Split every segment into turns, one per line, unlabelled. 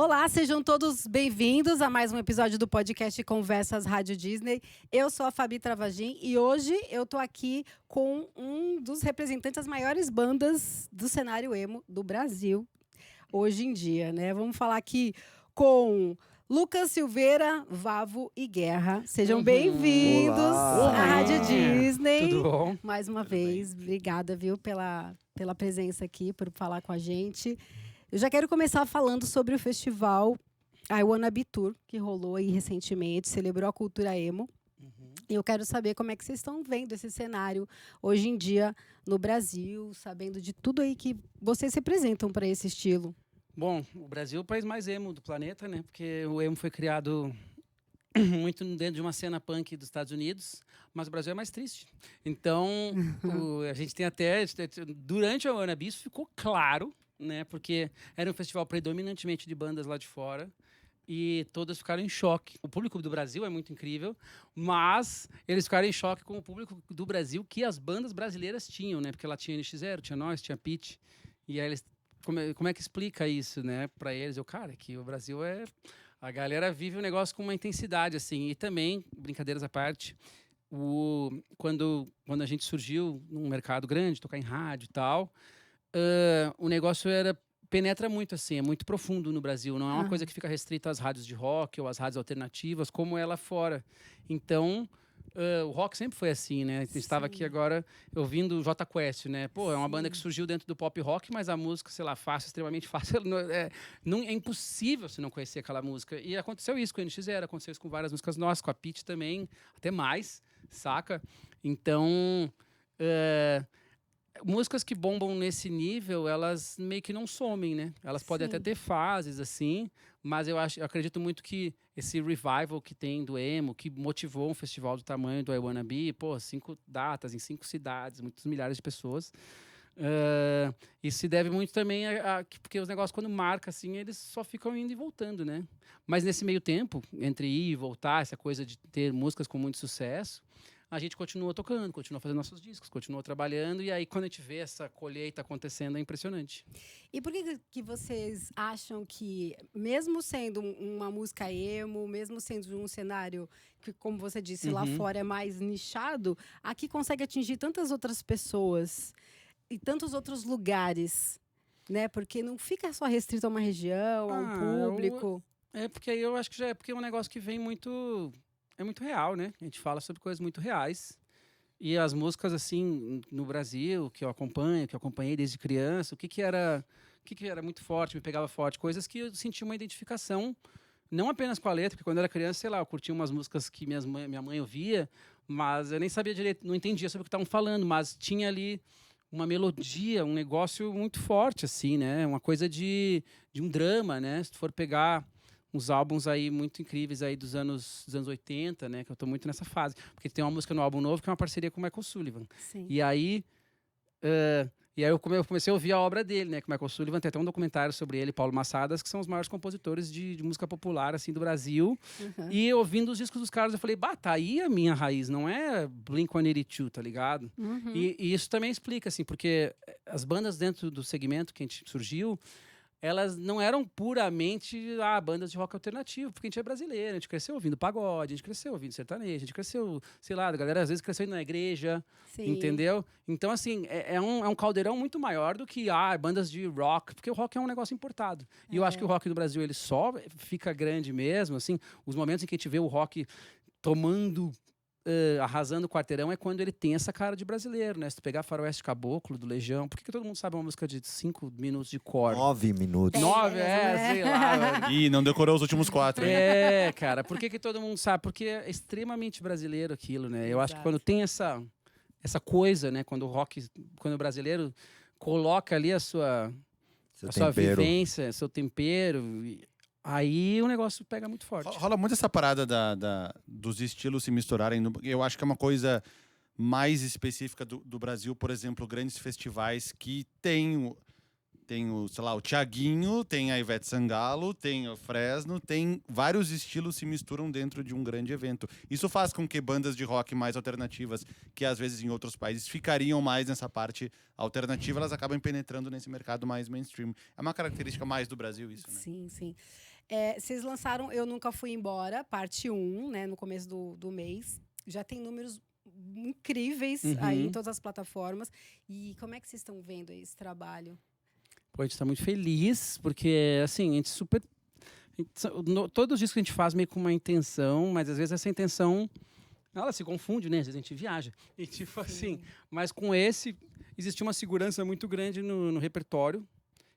Olá, sejam todos bem-vindos a mais um episódio do podcast Conversas Rádio Disney. Eu sou a Fabi Travagin e hoje eu tô aqui com um dos representantes das maiores bandas do cenário emo do Brasil, hoje em dia, né? Vamos falar aqui com Lucas Silveira, Vavo e Guerra. Sejam bem-vindos
Olá.
à Rádio Disney.
Tudo bom?
Mais uma vez, obrigada, viu, pela presença aqui, por falar com a gente. Eu já quero começar falando sobre o festival I Wanna Be Tour, que rolou aí recentemente, celebrou a cultura emo. E eu quero saber como é que vocês estão vendo esse cenário hoje em dia no Brasil, sabendo de tudo aí que vocês representam para esse estilo.
Bom, o Brasil é o país mais emo do planeta, né? Porque o emo foi criado muito dentro de uma cena punk dos Estados Unidos, mas o Brasil é mais triste. Então, a gente tem até... Durante a Wanna Be, isso ficou claro, né? Porque era um festival predominantemente de bandas lá de fora e todas ficaram em choque. O público do Brasil é muito incrível, mas eles ficaram em choque com o público do Brasil que as bandas brasileiras tinham, né? Porque lá tinha NX0, tinha nós, tinha Pitty, e aí eles... Como é que explica isso, né, para eles? Cara, que o Brasil é... A galera vive o negócio com uma intensidade, assim. E também, brincadeiras à parte, quando a gente surgiu num mercado grande, tocar em rádio e tal, o negócio penetra muito, assim, é muito profundo no Brasil. Não é uma coisa que fica restrita às rádios de rock ou às rádios alternativas, como é lá fora. Então... o rock sempre foi assim, né? A gente estava aqui agora ouvindo o Jota Quest, né? Pô, é uma banda que surgiu dentro do pop rock, mas a música, sei lá, fácil, extremamente fácil. É impossível você não conhecer aquela música. E aconteceu isso com o NX0, aconteceu isso com várias músicas nossas, com a Pitty também, até mais, saca? Então, músicas que bombam nesse nível, elas meio que não somem, né? Elas podem até ter fases, assim, mas eu acredito muito que esse revival que tem do emo, que motivou um festival do tamanho do I Wanna Be, 5 datas em 5 cidades, muitos milhares de pessoas. Isso se deve muito também porque os negócios, quando marca, assim, eles só ficam indo e voltando, né? Mas nesse meio tempo, entre ir e voltar, essa coisa de ter músicas com muito sucesso, a gente continua tocando, continua fazendo nossos discos, continua trabalhando, e aí quando a gente vê essa colheita acontecendo é impressionante.
E por que vocês acham que, mesmo sendo uma música emo, mesmo sendo um cenário que, como você disse, lá fora é mais nichado, aqui consegue atingir tantas outras pessoas e tantos outros lugares, né? Porque não fica só restrito a uma região, a um público.
Porque aí eu acho que já é porque é um negócio que vem muito... É muito real, né? A gente fala sobre coisas muito reais. E as músicas, assim, no Brasil, que eu acompanhei desde criança, o que era muito forte, me pegava forte? Coisas que eu sentia uma identificação, não apenas com a letra, porque quando eu era criança, sei lá, eu curtia umas músicas que minha mãe ouvia, mas eu nem sabia direito, não entendia sobre o que estavam falando, mas tinha ali uma melodia, um negócio muito forte, assim, né? Uma coisa de um drama, né? Se tu for pegar... uns álbuns aí muito incríveis aí dos anos 80, né? Que eu tô muito nessa fase. Porque tem uma música no álbum novo que é uma parceria com o Michael Sullivan.
Sim.
E aí eu comecei a ouvir a obra dele, né? Que o Michael Sullivan tem até um documentário sobre ele, Paulo Massadas, que são os maiores compositores de música popular, assim, do Brasil. E ouvindo os discos dos caras, eu falei, tá aí a minha raiz, não é Blink-182, tá ligado? E isso também explica, assim, porque as bandas dentro do segmento que a gente surgiu, elas não eram puramente bandas de rock alternativo, porque a gente é brasileiro, a gente cresceu ouvindo pagode, a gente cresceu ouvindo sertanejo, a gente cresceu, sei lá, a galera às vezes cresceu indo na igreja, entendeu? Então, assim, é um caldeirão muito maior do que bandas de rock, porque o rock é um negócio importado. E eu acho que o rock do Brasil, ele só fica grande mesmo, assim, os momentos em que a gente vê o rock tomando... arrasando o quarteirão é quando ele tem essa cara de brasileiro, né? Se tu pegar Faroeste Caboclo, do Legião, por que todo mundo sabe uma música de 5 minutos de cor?
9 minutos.
9, sei lá.
Ih, não decorou os últimos 4.
Cara, por que todo mundo sabe? Porque é extremamente brasileiro aquilo, né? Eu acho que quando tem essa coisa, né? Quando o brasileiro coloca ali a sua vivência, seu tempero... Aí o negócio pega muito forte.
Rola muito essa parada dos estilos se misturarem. Eu acho que é uma coisa mais específica do Brasil. Por exemplo, grandes festivais que tem sei lá, o Thiaguinho, tem a Ivete Sangalo, tem o Fresno, tem vários estilos se misturam dentro de um grande evento. Isso faz com que bandas de rock mais alternativas, que às vezes em outros países ficariam mais nessa parte alternativa, elas acabam penetrando nesse mercado mais mainstream. É uma característica mais do Brasil isso, né?
Sim, sim. Vocês lançaram Eu Nunca Fui Embora, parte 1, né, no começo do mês. Já tem números incríveis aí em todas as plataformas. E como é que vocês estão vendo aí esse trabalho?
Pô, a gente tá muito feliz, porque, assim, a gente super... Todos os discos que a gente faz meio com uma intenção, mas às vezes essa intenção, ela se confunde, né? Às vezes a gente viaja. E tipo assim, mas com esse, existiu uma segurança muito grande no repertório,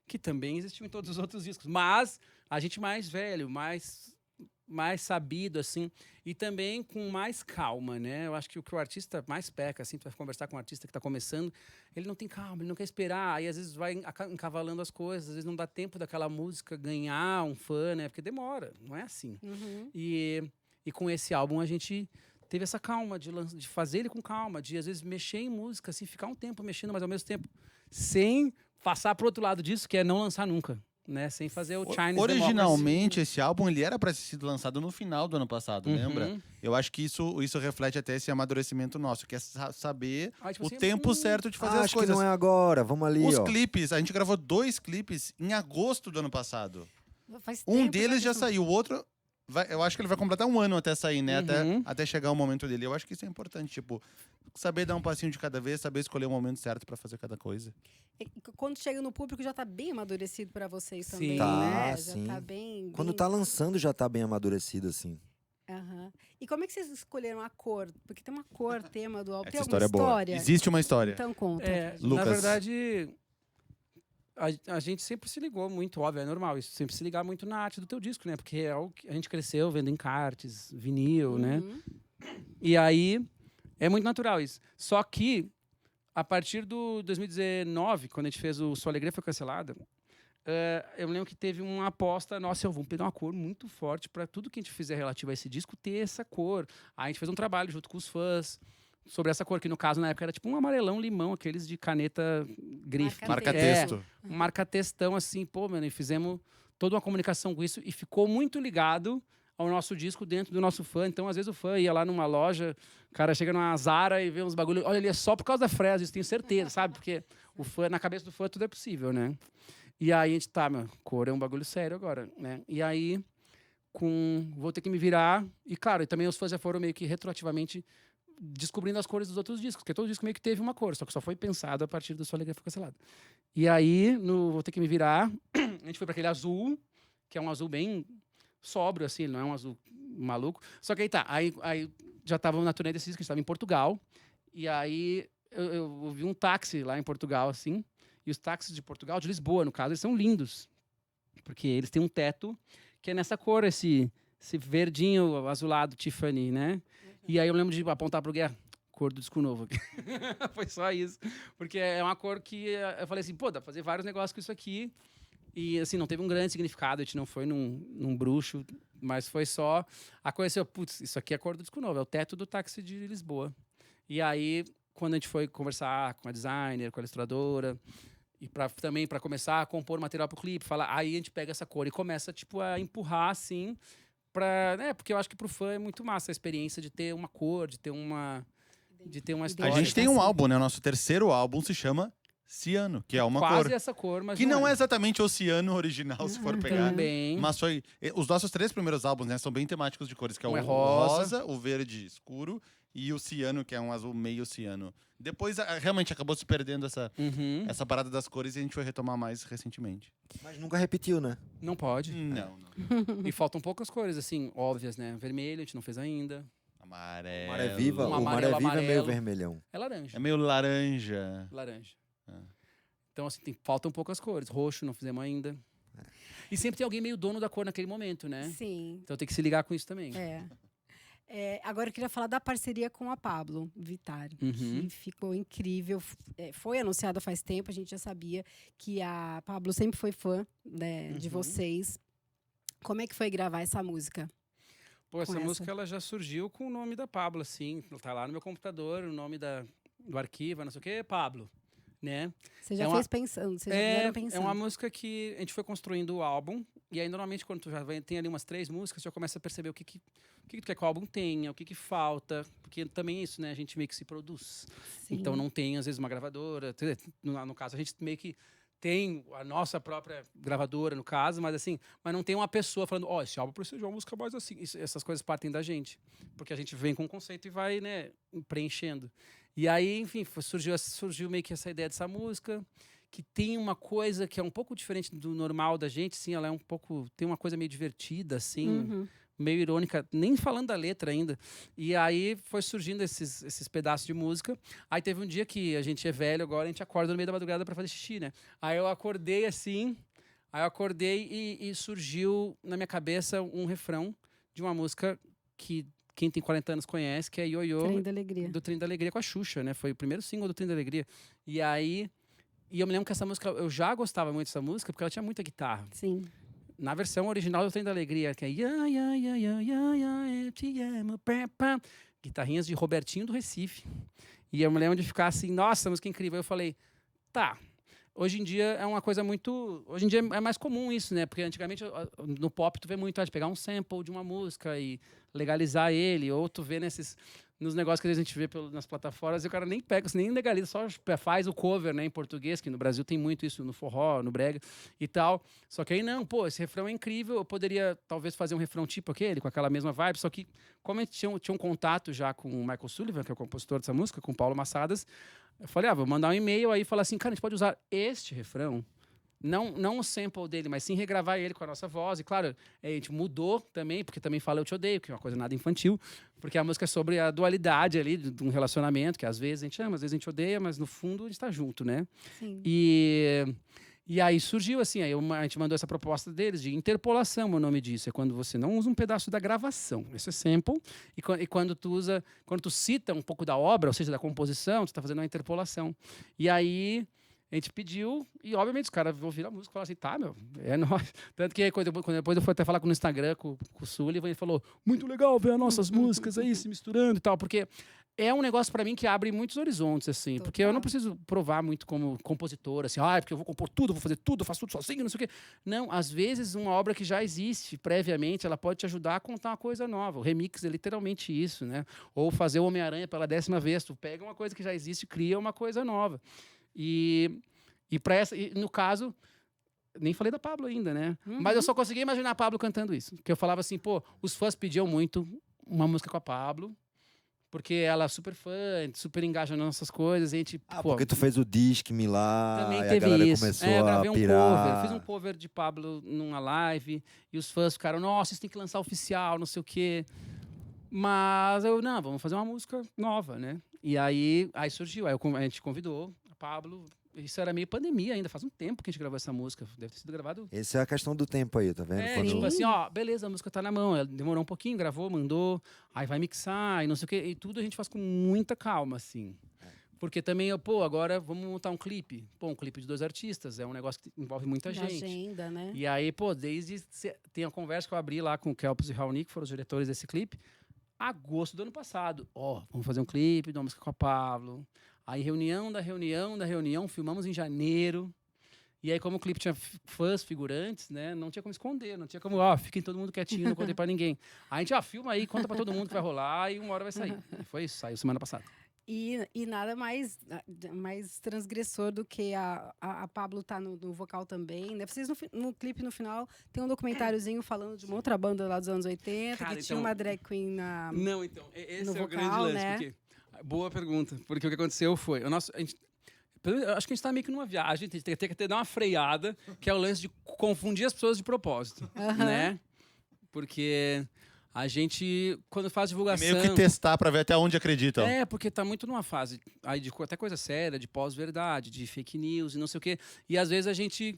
que também existiu em todos os outros discos. Mas a gente mais velho, mais sabido, assim, e também com mais calma, né? Eu acho que o que o artista mais peca, assim, tu vai conversar com um artista que está começando, ele não tem calma, ele não quer esperar, aí às vezes vai encavalando as coisas, às vezes não dá tempo daquela música ganhar um fã, né? Porque demora, não é assim. E com esse álbum a gente teve essa calma de fazer ele com calma, de às vezes mexer em música, assim, ficar um tempo mexendo, mas ao mesmo tempo sem passar pro outro lado disso, que é não lançar nunca. Né, sem fazer o Chinese
Originalmente, esse álbum ele era para ter sido lançado no final do ano passado, lembra? Eu acho que isso reflete até esse amadurecimento nosso, que é saber
tipo
o
assim,
tempo certo de fazer as
acho
coisas.
que não é agora, vamos ali,
Os
ó.
clipes, a gente gravou 2 clipes em agosto do ano passado.
Faz
Um
tempo
deles já
isso-
saiu, o outro... eu acho que ele vai completar 1 ano até sair, né? Até chegar o momento dele. Eu acho que isso é importante, tipo... Saber dar um passinho de cada vez, saber escolher o momento certo para fazer cada coisa.
Quando chega no público já tá bem amadurecido para vocês
Sim.
também,
Tá,
né?
sim.
Já tá bem...
Quando
bem...
tá lançando já tá bem amadurecido, assim.
Aham. E como é que vocês escolheram a cor? Porque tem uma cor, tema do álbum. Tem
Essa
alguma
história é boa.
história?
Existe uma história.
Então conta.
na
Lucas.
verdade, a gente sempre se ligou muito, óbvio, é normal isso, sempre se ligar muito na arte do teu disco, né? Porque é o que a gente cresceu vendo encartes, vinil, né? E aí, é muito natural isso. Só que, a partir do 2019, quando a gente fez o Sua Alegria Foi Cancelada, eu lembro que teve uma aposta, nossa, vamos pegar uma cor muito forte para tudo que a gente fizer relativo a esse disco ter essa cor. Aí a gente fez um trabalho junto com os fãs sobre essa cor, que no caso, na época, era tipo um amarelão limão, aqueles de caneta grife.
Marca-texto.
Um marca-textão, assim, pô, mano, e fizemos toda uma comunicação com isso e ficou muito ligado ao nosso disco dentro do nosso fã. Então, às vezes, o fã ia lá numa loja, o cara chega numa Zara e vê uns bagulho. Olha, ele é só por causa da fresa, isso tenho certeza, sabe? Porque o fã, na cabeça do fã, tudo é possível, né? E aí a gente, cor é um bagulho sério agora, né? E aí, vou ter que me virar. E, claro, e também os fãs já foram meio que retroativamente descobrindo as cores dos outros discos, porque todo disco meio que teve uma cor, só que só foi pensado a partir do Sua Alegria Foi Cancelada. E aí, Vou Ter Que Me Virar, a gente foi para aquele azul, que é um azul bem sóbrio, assim, ele não é um azul maluco. Só que aí já estava na turnê desse disco, a gente estava em Portugal, e aí eu vi um táxi lá em Portugal, assim, e os táxis de Portugal, de Lisboa, no caso, eles são lindos, porque eles têm um teto que é nessa cor, esse verdinho azulado Tiffany, né? E aí eu lembro de apontar pro Guerra, cor do disco novo. Foi só isso. Porque é uma cor que eu falei assim, pô, dá pra fazer vários negócios com isso aqui. E assim, não teve um grande significado, a gente não foi num bruxo, mas foi só a coisa assim, putz, isso aqui é a cor do disco novo, é o teto do táxi de Lisboa. E aí, quando a gente foi conversar com a designer, com a ilustradora, e também para começar a compor material pro clipe, aí a gente pega essa cor e começa, tipo, a empurrar, assim, porque eu acho que pro fã é muito massa a experiência de ter uma cor, de ter uma história.
A gente tem um álbum, né? O nosso terceiro álbum se chama Ciano, que é uma
quase
cor.
essa cor, mas
Que não é exatamente o ciano original, se for pegar.
Também.
Mas os nossos 3 primeiros álbuns, né, são bem temáticos de cores, que é
Um
o
é rosa,
o verde escuro e o ciano, que é um azul meio ciano. Depois, realmente, acabou se perdendo essa parada das cores e a gente foi retomar mais recentemente.
Mas nunca repetiu, né?
Não pode.
Não.
E faltam poucas cores, assim, óbvias, né? Vermelho, a gente não fez ainda.
Amarelo.
Maré Viva,
Um
o Maré
amarelo,
Viva é meio
amarelo.
vermelhão.
É laranja.
É meio laranja.
Laranja. Então, assim, faltam poucas cores. Roxo, não fizemos ainda. E sempre tem alguém meio dono da cor naquele momento, né?
Sim.
Então tem que se ligar com isso também.
Agora eu queria falar da parceria com a Pablo Vittar,
Uhum.
que ficou incrível. Foi anunciada faz tempo, a gente já sabia que a Pablo sempre foi fã, né, de vocês. Como é que foi gravar essa música?
Pô, essa
com essa.
música ela já surgiu com o nome da Pablo, assim. Tá lá no meu computador, o nome do arquivo, não sei o quê, Pablo, né?
Você já
É
fez pensando, vocês já fizeram
É
pensando.
uma música que a gente foi construindo o álbum. E aí, normalmente, quando tu já tem ali umas 3 músicas, tu já começa a perceber o que tu quer que o álbum tenha, o que falta. Porque também é isso, né? A gente meio que se produz.
Sim.
Então, não tem, às vezes, uma gravadora. No caso, a gente meio que tem a nossa própria gravadora, no caso, mas assim, mas não tem uma pessoa falando, esse álbum precisa de uma música mais assim. Essas coisas partem da gente. Porque a gente vem com o conceito e vai, né, preenchendo. E aí, enfim, surgiu meio que essa ideia dessa música, que tem uma coisa que é um pouco diferente do normal da gente, assim, ela é um pouco, tem uma coisa meio divertida, assim, meio irônica, nem falando da letra ainda. E aí foi surgindo esses pedaços de música. Aí teve um dia que a gente é velho agora, a gente acorda no meio da madrugada para fazer xixi, né? Aí eu acordei assim, e surgiu na minha cabeça um refrão de uma música que quem tem 40 anos conhece, que é Ioiô,
Trem da Alegria.
do Trem da Alegria com a Xuxa, né? Foi o primeiro single do Trem da Alegria. E aí, eu me lembro que essa música, eu já gostava muito dessa música, porque ela tinha muita guitarra.
Sim.
Na versão original do Trem da Alegria, que é eu te amo, pam, pam. Guitarrinhas de Robertinho do Recife. E eu me lembro de ficar assim, nossa, música incrível. Eu falei, tá. Hoje em dia é uma coisa muito... Hoje em dia é mais comum isso, né? Porque antigamente no pop tu vê muito de pegar um sample de uma música e legalizar ele, ou tu vê nos negócios que a gente vê nas plataformas e o cara nem pega, nem legaliza, só faz o cover, né, em português, que no Brasil tem muito isso no forró, no brega e tal. Só que aí não, esse refrão é incrível, eu poderia talvez fazer um refrão tipo aquele, com aquela mesma vibe, só que como a gente tinha um contato já com o Michael Sullivan, que é o compositor dessa música, com o Paulo Massadas, eu falei, vou mandar um e-mail aí e falar assim, cara, a gente pode usar este refrão, não o sample dele, mas sim regravar ele com a nossa voz. E claro, a gente mudou também, porque também fala Eu Te Odeio, que é uma coisa nada infantil, porque a música é sobre a dualidade ali de um relacionamento, que às vezes a gente ama, às vezes a gente odeia, mas no fundo a gente tá junto, né?
Sim.
E aí surgiu assim, a gente mandou essa proposta deles de interpolação, o nome disso. É quando você não usa um pedaço da gravação, esse é sample, e quando tu cita um pouco da obra, ou seja, da composição, tu está fazendo uma interpolação. E aí a gente pediu, e obviamente os caras ouviram a música e falaram assim, tá, meu, é nóis. Tanto que quando depois eu fui até falar no Instagram com o Sullivan, ele falou, muito legal ver as nossas músicas aí se misturando e tal, porque é um negócio para mim que abre muitos horizontes, assim,
Total.
porque eu não preciso provar muito como compositor, assim, porque eu vou compor tudo, vou fazer tudo, eu faço tudo sozinho, não sei o quê. Não, às vezes uma obra que já existe previamente, ela pode te ajudar a contar uma coisa nova. O remix é literalmente isso, né? Ou fazer o Homem-Aranha pela 10ª vez, tu pega uma coisa que já existe e cria uma coisa nova. E no caso, nem falei da Pablo ainda, né? Mas eu só consegui imaginar a Pablo cantando isso. Porque eu falava assim, os fãs pediam muito uma música com a Pablo, porque ela é super fã, super engaja nas nossas coisas. E a gente,
porque tu fez o Disque-me lá,
também
e a
teve
galera
isso.
começou
Eu
a
gravei um
pirar.
cover, fiz um cover de Pablo numa live, e os fãs ficaram, nossa, isso tem que lançar oficial, não sei o quê. Mas não, vamos fazer uma música nova, né? E aí surgiu, a gente convidou a Pablo. Isso era meio pandemia ainda, faz um tempo que a gente gravou essa música. Deve ter sido gravado.
Essa é a questão do tempo aí, tá vendo?
Tipo assim, beleza, a música tá na mão. Ela demorou um pouquinho, gravou, mandou, aí vai mixar e não sei o quê. E tudo a gente faz com muita calma, assim. Porque também, agora vamos montar um clipe. Um clipe de 2 artistas, é um negócio que envolve muita gente.
Agenda, né?
E aí, tem a conversa que eu abri lá com o Kelps e o Raoni, que foram os diretores desse clipe, agosto do ano passado. Vamos fazer um clipe de uma música com a Pablo. Aí, reunião, filmamos em janeiro. E aí, como o clipe tinha fãs, figurantes, né? Não tinha como esconder, não tinha como, fiquem todo mundo quietinho, não contei pra ninguém. Aí a gente, filma aí, conta pra todo mundo que vai rolar e uma hora vai sair. E foi isso, saiu semana passada.
E nada mais transgressor do que a Pablo tá no vocal também, né? Vocês no clipe, no final, tem um documentáriozinho falando de uma outra banda lá dos anos 80,
Cara,
que tinha uma drag queen na...
Não, então, esse
no
é o grande
vocal,
lance.
né?
Porque, boa pergunta, porque o que aconteceu foi... Eu acho que a gente tá meio que numa viagem, a gente tem que dar uma freada, que é o lance de confundir as pessoas de propósito, né? Porque a gente, quando faz divulgação...
Meio que testar pra ver até onde acreditam.
Porque tá muito numa fase aí de até coisa séria, de pós-verdade, de fake news e não sei o quê. E às vezes a gente,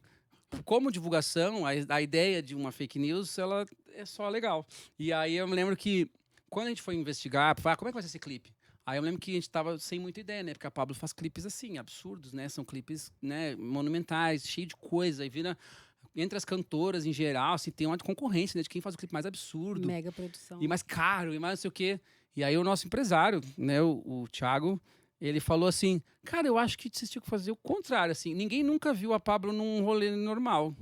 como divulgação, a ideia de uma fake news, ela é só legal. E aí eu me lembro que, quando a gente foi investigar, como é que vai ser esse clipe? Aí eu lembro que a gente tava sem muita ideia, né? Porque a Pablo faz clipes assim, absurdos, né? São clipes, né, monumentais, cheio de coisa. E vira... Entre as cantoras, em geral, assim, tem uma concorrência, né? De quem faz o clipe mais absurdo.
Mega produção.
E mais caro, e mais não sei o quê. E aí o nosso empresário, né? O Thiago, ele falou assim, cara, eu acho que vocês tinham que fazer o contrário, assim. Ninguém nunca viu a Pablo num rolê normal.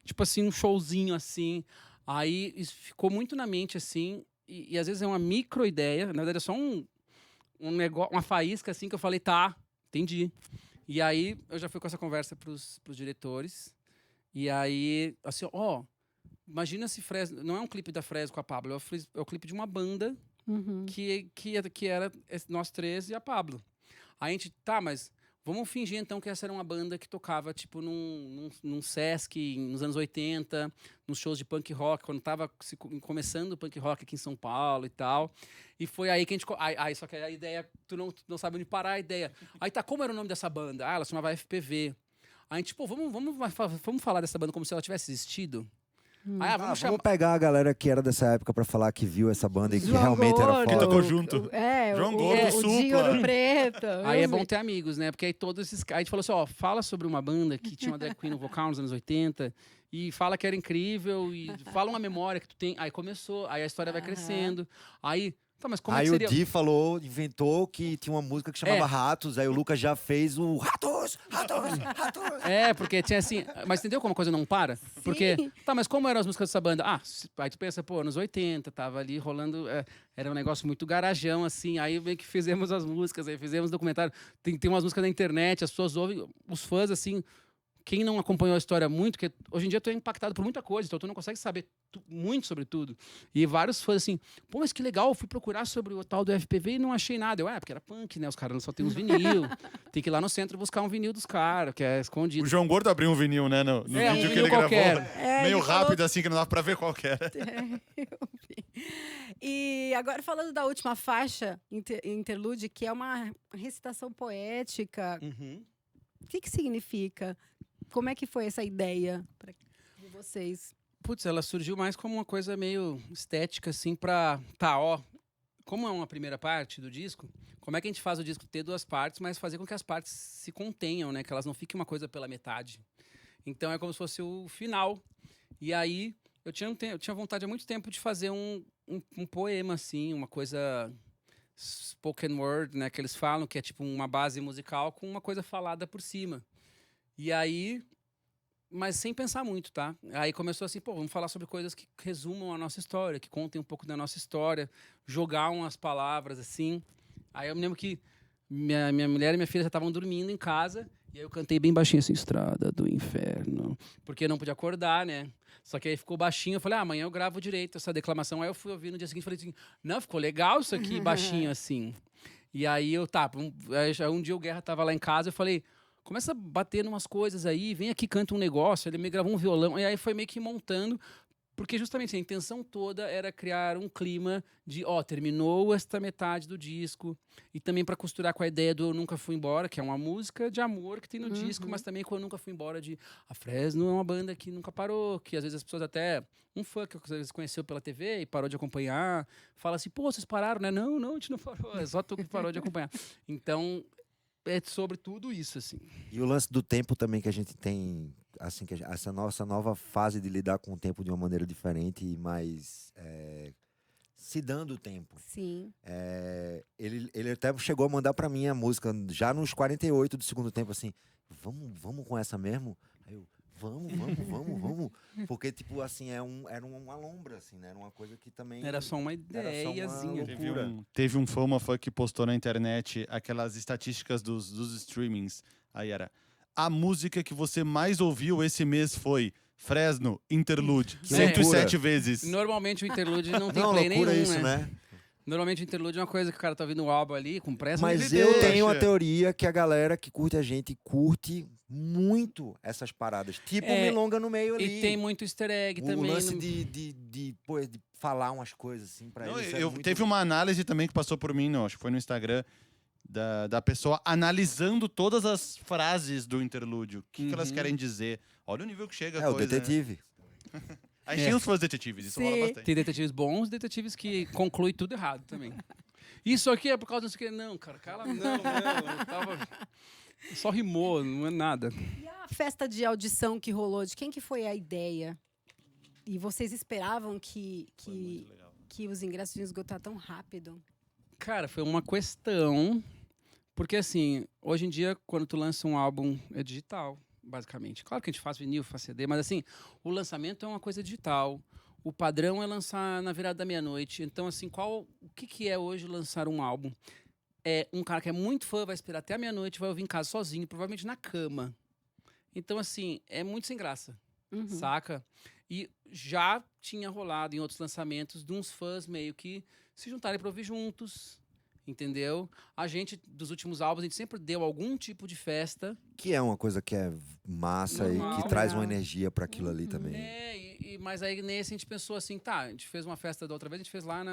Tipo assim, um showzinho, assim. Aí isso ficou muito na mente, assim. E às vezes é uma micro-ideia. Na verdade, é só um negócio, uma faísca, assim, que eu falei, tá, entendi. E aí, eu já fui com essa conversa pros diretores. E aí, assim, ó, imagina se Fresno... Não é um clipe da Fresno com a Pablo, é o clipe de uma banda
Uhum.
que era nós três e a Pablo. Aí a gente, tá, mas vamos fingir então que essa era uma banda que tocava, tipo, num Sesc, nos anos 80, nos shows de punk rock, quando tava começando o punk rock aqui em São Paulo e tal. E foi aí que a gente... Aí, só que a ideia, tu não sabe onde parar a ideia. Aí tá, como era o nome dessa banda? Ah, ela se chamava FPV. Aí a gente, pô, vamos falar dessa banda como se ela tivesse existido? Aí,
Vamos pegar a galera que era dessa época pra falar que viu essa banda e que realmente era
Gordo,
foda.
tocou junto.
o
João Gordo,
Dinho
Supla.
Ouro Preto.
Aí é bom ter amigos, né? Porque aí todos esses... Aí a gente falou assim, ó, fala sobre uma banda que tinha uma drag queen no vocal nos anos 80 e fala que era incrível e fala uma memória que tu tem. Aí começou, aí a história vai crescendo. Aí, tá, mas como é
Aí
que
o
seria...
Di falou, inventou que tinha uma música que chamava Ratos, aí o Lucas já fez o Ratos, Ratos, Ratos.
É, porque tinha assim... Mas entendeu como a coisa não para? Porque, tá, mas como eram as músicas dessa banda? Ah, aí tu pensa, pô, anos 80, tava ali rolando... era um negócio muito garajão, assim. Aí meio que fizemos as músicas, aí fizemos documentário. Tem umas músicas na internet, as pessoas ouvem, os fãs, assim... Quem não acompanhou a história muito, porque hoje em dia tu é impactado por muita coisa, então tu não consegue saber muito sobre tudo. E vários fãs assim, pô, mas que legal, eu fui procurar sobre o tal do FPV e não achei nada. Porque era punk, né? Os caras só tem uns vinil. Tem que ir lá no centro buscar um vinil dos caras, que é escondido.
O João Gordo abriu um vinil, né? No
um
vídeo que
vinil
ele
qualquer.
gravou. Meio rápido, assim, que não dava pra ver qual que era.
Eu vi. E agora falando da última faixa, interlude, que é uma recitação poética.
Uhum.
O que significa? Como é que foi essa ideia de vocês?
Putz, ela surgiu mais como uma coisa meio estética, assim, pra... Tá, ó, como é uma primeira parte do disco, como é que a gente faz o disco ter duas partes, mas fazer com que as partes se contenham, né? Que elas não fiquem uma coisa pela metade. Então é como se fosse o final. E aí, eu tinha vontade há muito tempo de fazer um poema, assim, uma coisa... spoken word, né? Que eles falam, que é tipo uma base musical com uma coisa falada por cima. E aí, mas sem pensar muito, tá? Aí começou assim, pô, vamos falar sobre coisas que resumam a nossa história, que contem um pouco da nossa história, jogar umas palavras assim. Aí eu me lembro que minha mulher e minha filha já estavam dormindo em casa, e aí eu cantei bem baixinho assim, Estrada do Inferno, porque não podia acordar, né? Só que aí ficou baixinho, eu falei, amanhã eu gravo direito essa declamação. Aí eu fui ouvir no dia seguinte e falei assim, não, ficou legal isso aqui, baixinho assim. E aí um dia o Guerra tava lá em casa, eu falei, começa a bater numas coisas aí, vem aqui, canta um negócio. Ele me gravou um violão, e aí foi meio que montando, porque justamente a intenção toda era criar um clima de, terminou esta metade do disco, e também para costurar com a ideia do Eu Nunca Fui Embora, que é uma música de amor que tem no disco, mas também com Eu Nunca Fui Embora, de a Fresno é uma banda que nunca parou, que às vezes as pessoas até, um fã que às vezes conheceu pela TV e parou de acompanhar, fala assim, pô, vocês pararam, né? Não, a gente não parou, é só tu que parou de acompanhar. Então, é sobre tudo isso, assim.
E o lance do tempo também que a gente tem, assim, que essa nossa nova fase de lidar com o tempo de uma maneira diferente e mais se dando o tempo.
Sim.
Ele até chegou a mandar pra mim a música já nos 48 do segundo tempo, assim, vamos com essa mesmo? Aí eu, vamos. Porque, tipo, assim, era uma lombra, assim, né? Era uma coisa que também...
Era só uma ideiazinha.
Teve um fã que postou na internet aquelas estatísticas dos streamings. Aí era, a música que você mais ouviu esse mês foi Fresno, Interlude, 107 vezes.
Normalmente o Interlude não tem
Não,
play
loucura
nenhum,
isso, né?
Normalmente o Interlude é uma coisa que o cara tá ouvindo o álbum ali, com pressa.
Mas eu tenho a teoria que a galera que curte a gente curte muito essas paradas. Tipo milonga no meio ali.
E tem muito easter egg também.
O lance de falar umas coisas assim pra eles.
Teve uma análise também que passou por mim, acho que foi no Instagram, da pessoa analisando todas as frases do interlúdio. O que elas querem dizer. Olha o nível que chega a coisa.
O detetive.
Né? Aí tinha os fãs detetives, isso rola bastante.
Tem detetives bons, detetives que concluem tudo errado também. Isso aqui é por causa disso que... Não, cara, não. Só rimou, não é nada.
E a festa de audição que rolou, de quem que foi a ideia? E vocês esperavam que os ingressos iam esgotar tão rápido?
Cara, foi uma questão... Porque, assim, hoje em dia, quando tu lança um álbum, é digital, basicamente. Claro que a gente faz vinil, faz CD, mas, assim, o lançamento é uma coisa digital. O padrão é lançar na virada da meia-noite. Então, assim, o que é hoje lançar um álbum? um cara que é muito fã, vai esperar até a meia-noite, vai ouvir em casa sozinho, provavelmente na cama. Então, assim, é muito sem graça,
Uhum.
saca? E já tinha rolado em outros lançamentos de uns fãs meio que se juntarem pra ouvir juntos, entendeu? A gente, dos últimos álbuns, a gente sempre deu algum tipo de festa.
Que é uma coisa que é massa e
Normal.
que traz uma
Legal.
energia para aquilo ali também.
Mas aí nesse a gente pensou assim, tá, a gente fez uma festa da outra vez, a gente fez lá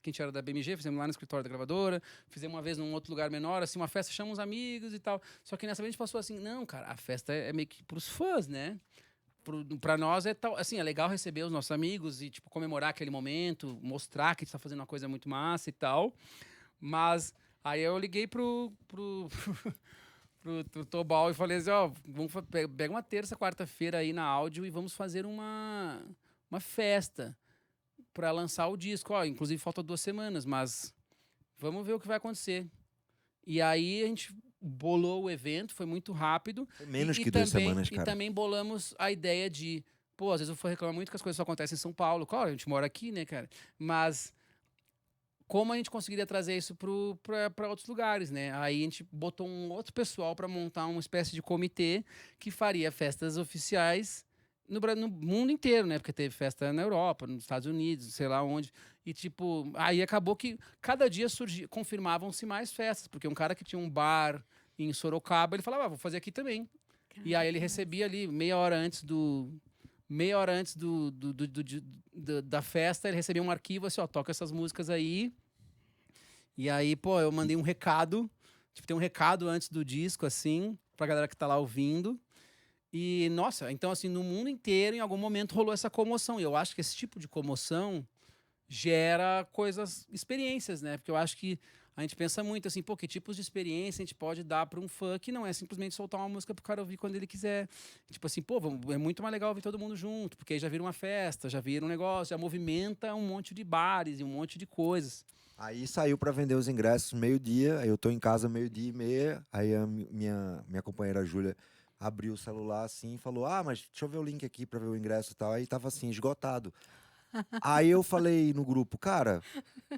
que a gente era da BMG, fizemos lá no escritório da gravadora, fizemos uma vez num outro lugar menor, assim, uma festa, chamamos uns amigos e tal. Só que nessa vez a gente passou assim, não, cara, a festa é meio que pros fãs, né? Pra nós é tal, assim, é legal receber os nossos amigos e, tipo, comemorar aquele momento, mostrar que a gente tá fazendo uma coisa muito massa e tal. Mas aí eu liguei pro Tobal e falei assim, ó, pega uma terça, quarta-feira aí na áudio e vamos fazer uma festa para lançar o disco. Ó, inclusive falta 2 semanas, mas vamos ver o que vai acontecer. E aí a gente bolou o evento, foi muito rápido.
Foi menos
E
que 2
também-
semanas,
E
cara.
também bolamos a ideia de, pô, às vezes eu for reclamar muito que as coisas só acontecem em São Paulo. Claro, a gente mora aqui, né, cara? Mas como a gente conseguiria trazer isso para outros lugares, né? Aí a gente botou um outro pessoal para montar uma espécie de comitê que faria festas oficiais no mundo inteiro, né? Porque teve festa na Europa, nos Estados Unidos, sei lá onde. E, tipo, aí acabou que cada dia confirmavam-se mais festas, porque um cara que tinha um bar em Sorocaba, ele falava, vou fazer aqui também. E aí ele recebia ali, meia hora antes da festa, ele recebia um arquivo assim, ó, toca essas músicas aí. E aí, pô, eu mandei um recado, tipo, tem um recado antes do disco, assim, pra galera que tá lá ouvindo. E, nossa, então, assim, no mundo inteiro, em algum momento, rolou essa comoção. E eu acho que esse tipo de comoção gera experiências, né? Porque eu acho que a gente pensa muito assim, pô, que tipos de experiência a gente pode dar para um fã que não é simplesmente soltar uma música pro cara ouvir quando ele quiser. Tipo assim, pô, é muito mais legal ouvir todo mundo junto, porque aí já vira uma festa, já vira um negócio, já movimenta um monte de bares e um monte de coisas.
Aí saiu para vender os ingressos meio-dia, aí eu tô em casa meio-dia e meia, aí a minha companheira Júlia abriu o celular assim e falou, mas deixa eu ver o link aqui para ver o ingresso e tal, aí tava assim, esgotado. Aí eu falei no grupo, cara,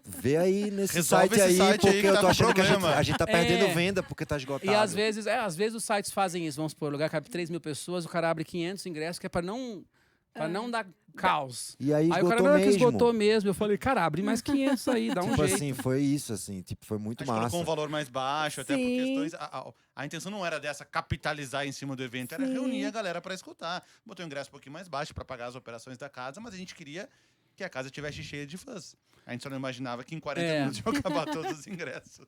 vê aí nesse
Resolve
site
esse
aí,
site aí
porque
que
eu
tá
tô
com
achando que
problema.
a gente tá perdendo
É.
venda porque tá esgotado.
E às vezes os sites fazem isso, vamos supor, o lugar cabe 3 mil pessoas, o cara abre 500 ingressos, que é para não dar caos.
E aí
Aí o cara,
esgotou
não, é que
mesmo.
esgotou mesmo. Eu falei, cara, abre mais 500 aí, dá um
Tipo
jeito.
assim, foi isso, assim, tipo, foi muito
Acho que
massa.
colocou um valor mais baixo, até por
Sim.
questões. A intenção não era dessa capitalizar em cima do evento, era
Sim.
reunir a galera para escutar. Botou o ingresso um pouquinho mais baixo para pagar as operações da casa, mas a gente queria que a casa estivesse cheia de fãs. A gente só não imaginava que em 40 minutos iam acabar todos os ingressos.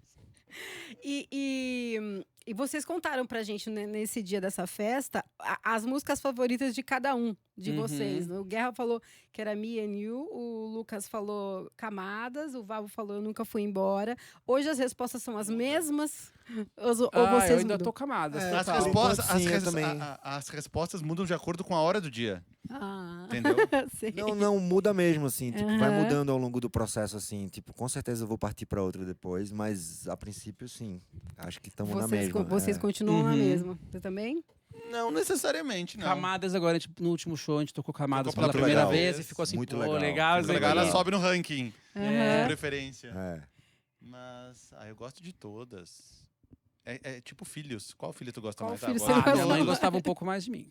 E vocês contaram pra gente nesse dia dessa festa as músicas favoritas de cada um de
Uhum.
vocês. O Guerra falou que era Me and You, o Lucas falou Camadas, o Vavo falou Eu Nunca Fui Embora. Hoje as respostas são as mesmas? Ou
Eu
vocês
ainda
mudam?
tô camadas.
É,
As
total.
respostas,
Sim, eu também.
as respostas mudam de acordo com a hora do dia.
Ah,
Entendeu?
sei.
Não, muda mesmo, assim, tipo, vai
Aham.
mudando ao longo do processo, assim, tipo, com certeza eu vou partir pra outra depois, mas a princípio, sim, acho que estamos na mesma.
Vocês
é.
continuam na
Uhum.
mesma. Você também?
Não necessariamente, não.
Camadas agora, no último show, a gente tocou Camadas
Tocou
pela
pela
primeira
primeira
vez
vez.
e ficou assim,
Muito
pô,
legal.
legal.
Muito
isso
Legal, ela
aqui.
sobe no ranking, de
Aham.
preferência.
É.
Mas, eu gosto de todas. É tipo filhos. Qual filho tu gosta
Qual
mais?
filho
Ah,
você
Ah, minha
gosta
mãe
mais?
gostava um pouco mais de mim.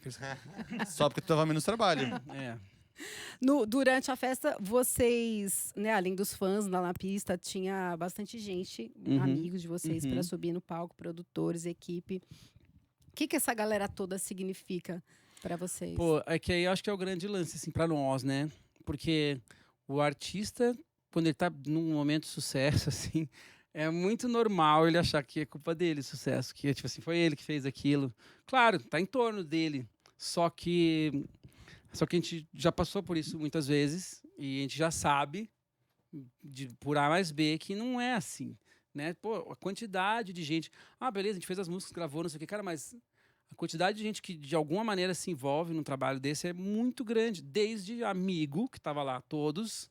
Só porque tu dava menos trabalho.
É.
Durante a festa, vocês, né, além dos fãs lá na pista, tinha bastante gente,
Uhum.
amigos de vocês,
Uhum.
para subir no palco, produtores, equipe. O que essa galera toda significa para vocês?
Pô, é que aí eu acho que é o grande lance, assim, pra nós, né? Porque o artista, quando ele tá num momento de sucesso, assim, é muito normal ele achar que é culpa dele o sucesso, que, tipo assim, foi ele que fez aquilo. Claro, tá em torno dele, só que a gente já passou por isso muitas vezes e a gente já sabe, por A mais B, que não é assim, né? Pô, a quantidade de gente... Ah, beleza, a gente fez as músicas, gravou, não sei o que, cara, mas... A quantidade de gente que, de alguma maneira, se envolve num trabalho desse é muito grande. Desde amigo, que tava lá, todos.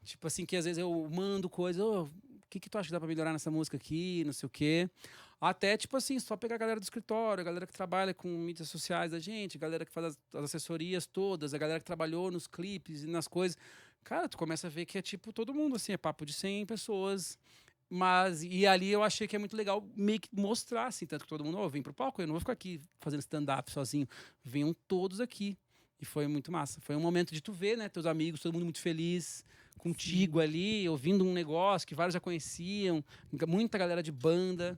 Tipo assim, que às vezes eu mando coisa... o que tu acha que dá pra melhorar nessa música aqui? Não sei o quê. Até, tipo assim, só pegar a galera do escritório, a galera que trabalha com mídias sociais da gente, a galera que faz as assessorias todas, a galera que trabalhou nos clipes e nas coisas. Cara, tu começa a ver que é tipo todo mundo, assim, é papo de 100 pessoas E ali eu achei que é muito legal meio que mostrar, assim, tanto que todo mundo, vem pro palco, eu não vou ficar aqui fazendo stand-up sozinho. Venham todos aqui. E foi muito massa. Foi um momento de tu ver, né, teus amigos, todo mundo muito feliz contigo ali, ouvindo um negócio que vários já conheciam, muita galera de banda.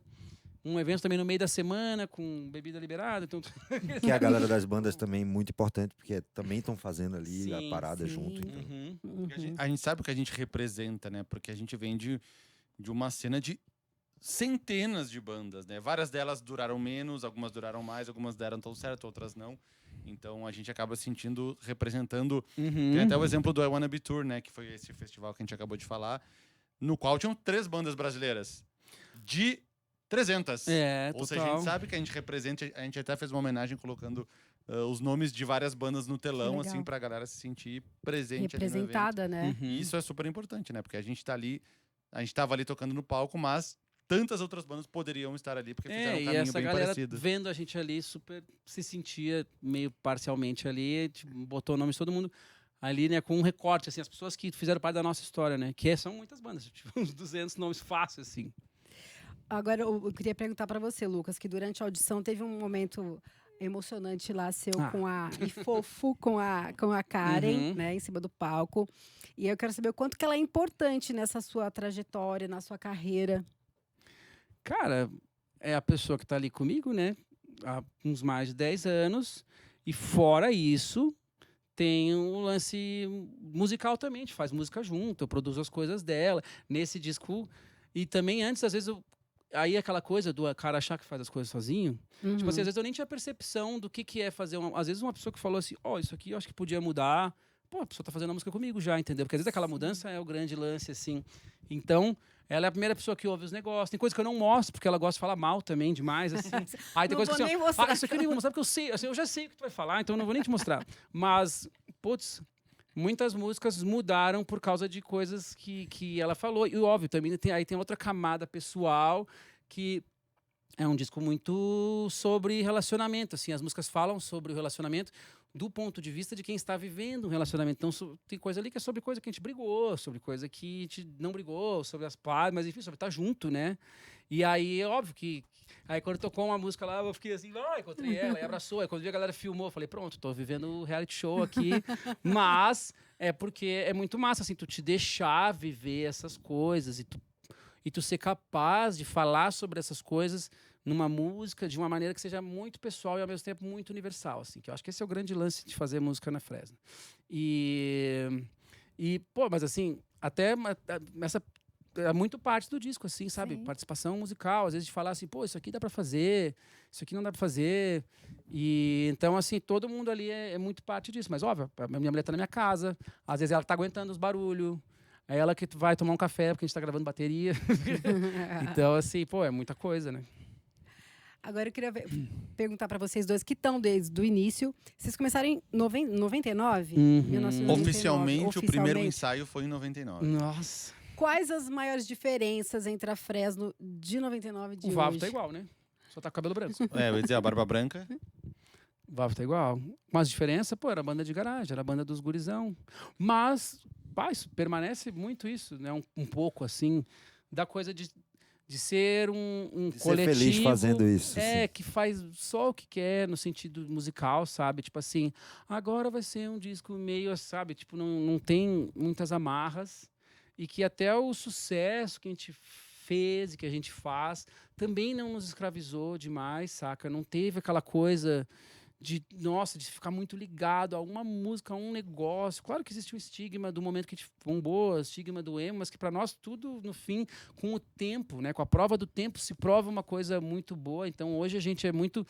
Um evento também no meio da semana, com bebida liberada. Então...
Que a galera das bandas também muito importante, porque também estão fazendo ali a
Sim,
parada
sim.
junto. Então.
Uhum.
A gente sabe o que a gente representa, né? Porque a gente vem de uma cena de centenas de bandas, né? Várias delas duraram menos, algumas duraram mais, algumas deram tão certo, outras não. Então a gente acaba sentindo, representando. Tem até o exemplo do I Wanna Be Tour, né? Que foi esse festival que a gente acabou de falar, no qual tinham 3 bandas brasileiras. De 300. Ou seja, a gente sabe que a gente representa, a gente até fez uma homenagem colocando os nomes de várias bandas no telão,
Legal.
assim, pra galera se sentir presente ali no evento.
Representada, né?
Uhum.
E isso é super importante, né? Porque a gente tá ali, a gente tava ali tocando no palco, mas tantas outras bandas poderiam estar ali, porque fizeram um
E
caminho
essa
bem
galera
parecido.
vendo a gente ali, super se sentia meio parcialmente ali, tipo, botou o nome de todo mundo ali, né, com um recorte, assim, as pessoas que fizeram parte da nossa história, né, que são muitas bandas, tipo, uns 200 nomes fáceis, assim.
Agora, eu queria perguntar para você, Lucas, que durante a audição teve um momento emocionante lá seu com a e fofo com a Karen,
Uhum.
né, em cima do palco. E eu quero saber o quanto que ela é importante nessa sua trajetória, na sua carreira.
Cara, é a pessoa que tá ali comigo, né, há uns mais de 10 anos, e fora isso, tem um lance musical também, a gente faz música junto, eu produzo as coisas dela, nesse disco, e também antes, às vezes, aí aquela coisa do cara achar que faz as coisas sozinho, tipo assim, às vezes eu nem tinha percepção do que é fazer, às vezes uma pessoa que falou assim, isso aqui eu acho que podia mudar, pô, a pessoa tá fazendo a música comigo já, entendeu? Porque às vezes aquela mudança é o grande lance, assim, então... Ela é a primeira pessoa que ouve os negócios. Tem coisa que eu não mostro, porque ela gosta de falar mal também, demais, assim. Aí tem
Não
coisa
vou
que assim,
nem mostrar.
isso aqui eu nem vou mostrar, porque eu sei, assim, eu já sei o que tu vai falar, então eu não vou nem te mostrar. Mas, putz, muitas músicas mudaram por causa de coisas que ela falou. E óbvio, também tem outra camada pessoal que é um disco muito sobre relacionamento, assim. As músicas falam sobre o relacionamento do ponto de vista de quem está vivendo um relacionamento. Então, tem coisa ali que é sobre coisa que a gente brigou, sobre coisa que a gente não brigou, sobre as paz, mas enfim, sobre estar junto, né? E aí, é óbvio que... Aí, quando tocou uma música lá, eu fiquei assim, encontrei ela, e abraçou. Aí, quando vi a galera filmou, eu falei, pronto, tô vivendo o reality show aqui. Mas é porque é muito massa, assim, tu te deixar viver essas coisas e tu ser capaz de falar sobre essas coisas numa música de uma maneira que seja muito pessoal e ao mesmo tempo muito universal, assim, que eu acho que esse é o grande lance de fazer música na Fresno. Pô, mas assim, até essa é muito parte do disco, assim, sabe?
Sim.
Participação musical, às vezes de falar assim, pô, isso aqui dá pra fazer, isso aqui não dá pra fazer. E então, assim, todo mundo ali é muito parte disso. Mas, óbvio, a minha mulher tá na minha casa, às vezes ela tá aguentando os barulhos. É ela que vai tomar um café, porque a gente tá gravando bateria. Então, assim, pô, é muita coisa, né?
Agora eu queria perguntar para vocês dois que estão desde o início. Vocês começaram em 99?
Uhum.
1999.
Oficialmente, o primeiro ensaio foi em 99.
Nossa.
Quais as maiores diferenças entre a Fresno de 99 e de
O
hoje?
Vavo tá igual, né? Só tá com cabelo branco.
Eu ia dizer, a Barba Branca.
O Vavo tá igual. Mas a diferença, pô, era a banda de garagem, era a banda dos gurizão. Mas, isso permanece muito isso, né? Um pouco, assim, da coisa de ser um
De
coletivo.
ser feliz fazendo isso. Sim.
Que faz só o que quer no sentido musical, sabe? Tipo assim, agora vai ser um disco meio, sabe? Tipo, não tem muitas amarras. E que até o sucesso que a gente fez e que a gente faz também não nos escravizou demais, saca? Não teve aquela coisa de ficar muito ligado a uma música, a um negócio. Claro que existe um estigma do momento que a gente bombou, o estigma do emo, mas que para nós tudo, no fim, com o tempo, né? Com a prova do tempo, se prova uma coisa muito boa. Então, hoje a gente é muito...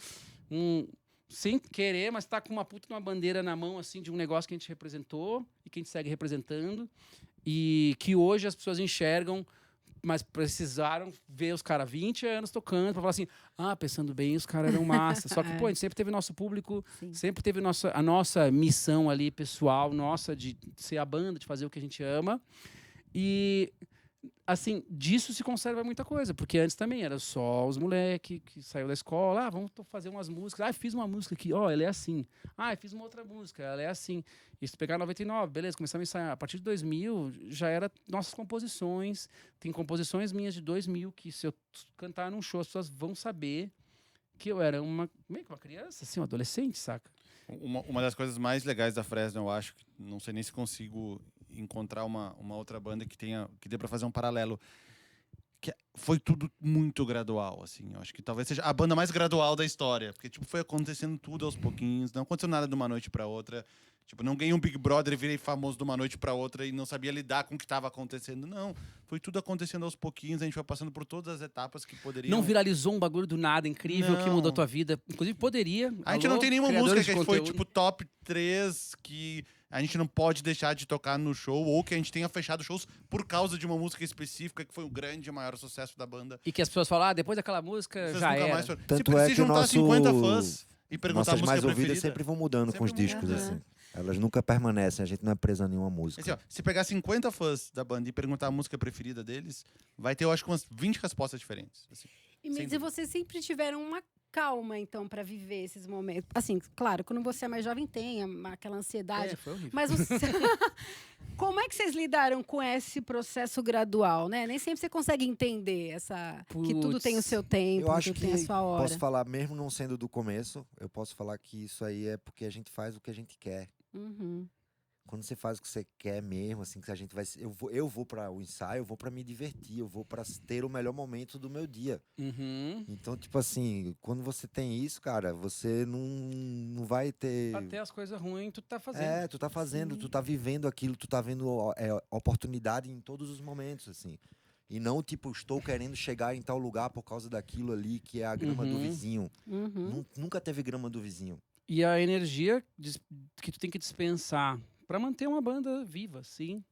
sem querer, mas tá com uma puta uma bandeira na mão, assim, de um negócio que a gente representou e que a gente segue representando. E que hoje as pessoas enxergam, mas precisaram ver os caras 20 anos tocando para falar assim, pensando bem, os caras eram massa. Só que, pô, a gente sempre teve nosso público,
Sim.
sempre teve a nossa missão ali, pessoal, nossa, de ser a banda, de fazer o que a gente ama. E assim, disso se conserva muita coisa, porque antes também era só os moleques que saiu da escola, vamos fazer umas músicas, fiz uma música aqui, ela é assim, fiz uma outra música, ela é assim. E se pegar 99, beleza, começamos a ensaiar. A partir de 2000, já era nossas composições, tem composições minhas de 2000, que se eu cantar num show, as pessoas vão saber que eu era meio que uma criança, assim, um adolescente, saca?
Uma das coisas mais legais da Fresno, eu acho, não sei nem se consigo encontrar uma outra banda que dê pra fazer um paralelo, que foi tudo muito gradual, assim. Eu acho que talvez seja a banda mais gradual da história, porque tipo foi acontecendo tudo aos pouquinhos, não aconteceu nada de uma noite pra outra. Tipo, não ganhei um Big Brother e virei famoso de uma noite pra outra e não sabia lidar com o que estava acontecendo. Não, foi tudo acontecendo aos pouquinhos, a gente foi passando por todas as etapas que poderiam...
Não viralizou um bagulho do nada incrível que
Não.
mudou a tua vida. Inclusive, poderia.
A gente não tem nenhuma música
criadores
que
de
foi,
conteúdo.
tipo, top 3 que a gente não pode deixar de tocar no show, ou que a gente tenha fechado shows por causa de uma música específica que foi o grande e maior sucesso da banda.
E que as pessoas falam, depois daquela música
Vocês
já
nunca
era.
mais...
Tanto
se
é que
juntar
o nosso...
50 fãs e perguntar a
Nossas
música
mais
preferida...
ouvidas sempre vão mudando com os
Sempre
discos,
muda.
assim. Elas nunca permanecem, a gente não é presa a nenhuma
Assim,
música.
ó, se pegar 50 fãs da banda e perguntar a música preferida deles, vai ter, eu acho, umas 20 respostas diferentes. Assim.
E me
Sem
dizer,
dúvida.
vocês sempre tiveram uma calma, então, para viver esses momentos. Assim, claro, quando você é mais jovem tem aquela ansiedade.
Foi horrível.
Mas como é que vocês lidaram com esse processo gradual, né? Nem sempre você consegue entender que tudo tem o seu tempo,
Eu acho
tudo tem a
que
sua hora.
posso falar, mesmo não sendo do começo, eu posso falar que isso aí é porque a gente faz o que a gente quer.
Uhum.
Quando você faz o que você quer mesmo, assim, que a gente vai... Eu vou para o ensaio, eu vou para me divertir, eu vou para ter o melhor momento do meu dia.
Uhum.
Então, tipo assim, quando você tem isso, cara, você não vai ter...
Até as coisas ruins tu tá fazendo.
É, tu tá fazendo,
Sim.
tu tá vivendo aquilo, tu tá vendo oportunidade em todos os momentos, assim. E não, tipo, estou querendo chegar em tal lugar por causa daquilo ali, que é a grama do
Uhum.
vizinho.
Uhum.
Nunca teve grama do vizinho.
E a energia que tu tem que dispensar para manter uma banda viva, sim.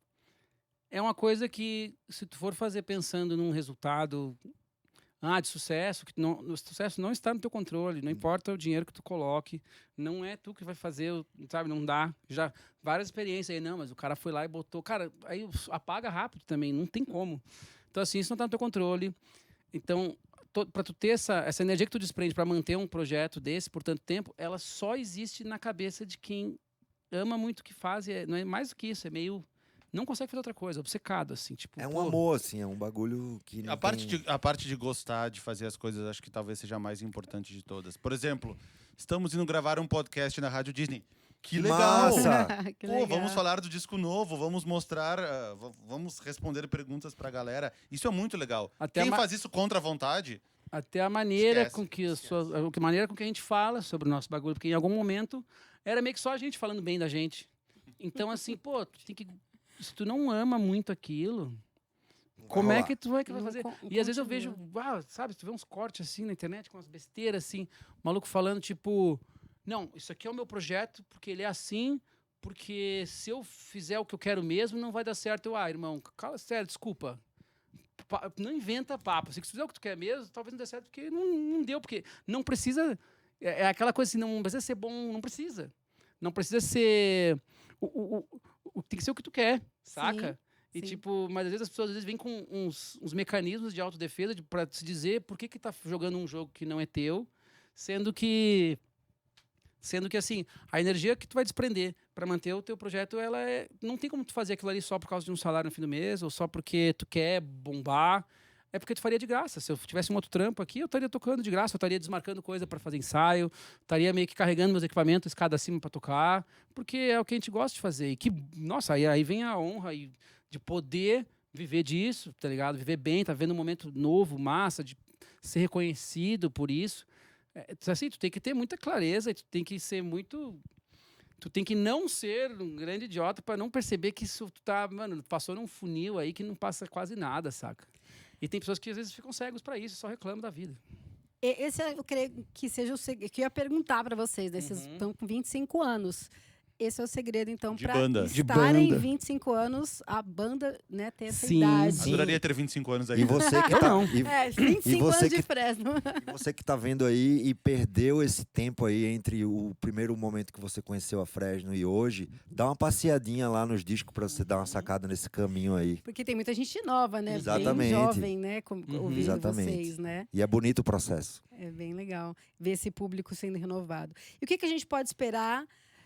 É uma coisa que, se tu for fazer pensando num resultado de sucesso, o sucesso não está no teu controle, não importa o dinheiro que tu coloque, não é tu que vai fazer, sabe, não dá. Já várias experiências aí, não, mas o cara foi lá e botou, cara, aí apaga rápido também, não tem como. Então assim, isso não está no teu controle. Então, para tu ter essa energia que tu desprende para manter um projeto desse por tanto tempo, ela só existe na cabeça de quem ama muito o que faz, não é mais do que isso, é meio... Não consegue fazer outra coisa, obcecado, assim, tipo...
É um
pô,
amor, assim, é um bagulho que não
A parte,
tem...
a parte de gostar de fazer as coisas, acho que talvez seja a mais importante de todas. Por exemplo, estamos indo gravar um podcast na Rádio Disney. Que legal!
Massa!
Que
Pô,
legal.
vamos falar do disco novo, vamos mostrar, vamos responder perguntas pra galera. Isso é muito legal.
Até
Quem
a
faz isso contra a vontade,
Até a maneira
Esquece,
com que
esquece.
a maneira com que a gente fala sobre o nosso bagulho, porque em algum momento era meio que só a gente falando bem da gente. Então assim, pô, tu tem que, se tu não ama muito aquilo, como é que tu vai
Não
fazer?
con-
E às vezes eu
continua.
vejo, sabe, tu vê uns cortes assim na internet com umas besteiras assim, maluco falando tipo, não, isso aqui é o meu projeto porque ele é assim, porque se eu fizer o que eu quero mesmo, não vai dar certo. Irmão, cala, sério, desculpa. Não inventa papo. Se tu fizer o que tu quer mesmo, talvez não dê certo, porque não deu, porque não precisa. É aquela coisa assim, não precisa ser bom, não precisa. Não precisa ser. Tem que ser o que tu quer, saca? E
sim.
tipo, mas às vezes as pessoas vêm com uns mecanismos de autodefesa pra se dizer por que tá jogando um jogo que não é teu, sendo que assim, a energia que tu vai desprender para manter o teu projeto, não tem como tu fazer aquilo ali só por causa de um salário no fim do mês, ou só porque tu quer bombar, é porque tu faria de graça. Se eu tivesse um outro trampo aqui, eu estaria tocando de graça, eu estaria desmarcando coisa para fazer ensaio, estaria meio que carregando meus equipamentos escada acima para tocar, porque é o que a gente gosta de fazer. E que, nossa, aí vem a honra de poder viver disso, tá ligado? Viver bem, tá vendo um momento novo, massa, de ser reconhecido por isso. Assim, tu tem que ter muita clareza, e tu tem que ser muito... Tu tem que não ser um grande idiota para não perceber que isso passou num funil aí que não passa quase nada, saca? E tem pessoas que às vezes ficam cegos para isso, só reclamam da vida.
Esse eu creio que seja o que eu ia perguntar para vocês, né? Vocês estão com 25 anos. esse é o segredo, então,
De
para
banda.
De
estarem
banda.
25 anos, a banda, né, ter essa
Sim.
idade.
Sim.
Adoraria ter 25 anos aí.
E você que
Eu
tá,
não.
É, 25
você
anos de
que-
Fresno.
e você que tá vendo aí e perdeu esse tempo aí entre o primeiro momento que você conheceu a Fresno e hoje, dá uma passeadinha lá nos discos pra você dar uma sacada nesse caminho aí.
Porque tem muita gente nova, né? Bem
Exatamente.
jovem, né? Ouvindo
Exatamente.
vocês, né?
E é bonito o processo.
É bem legal ver esse público sendo renovado. E o que a gente pode esperar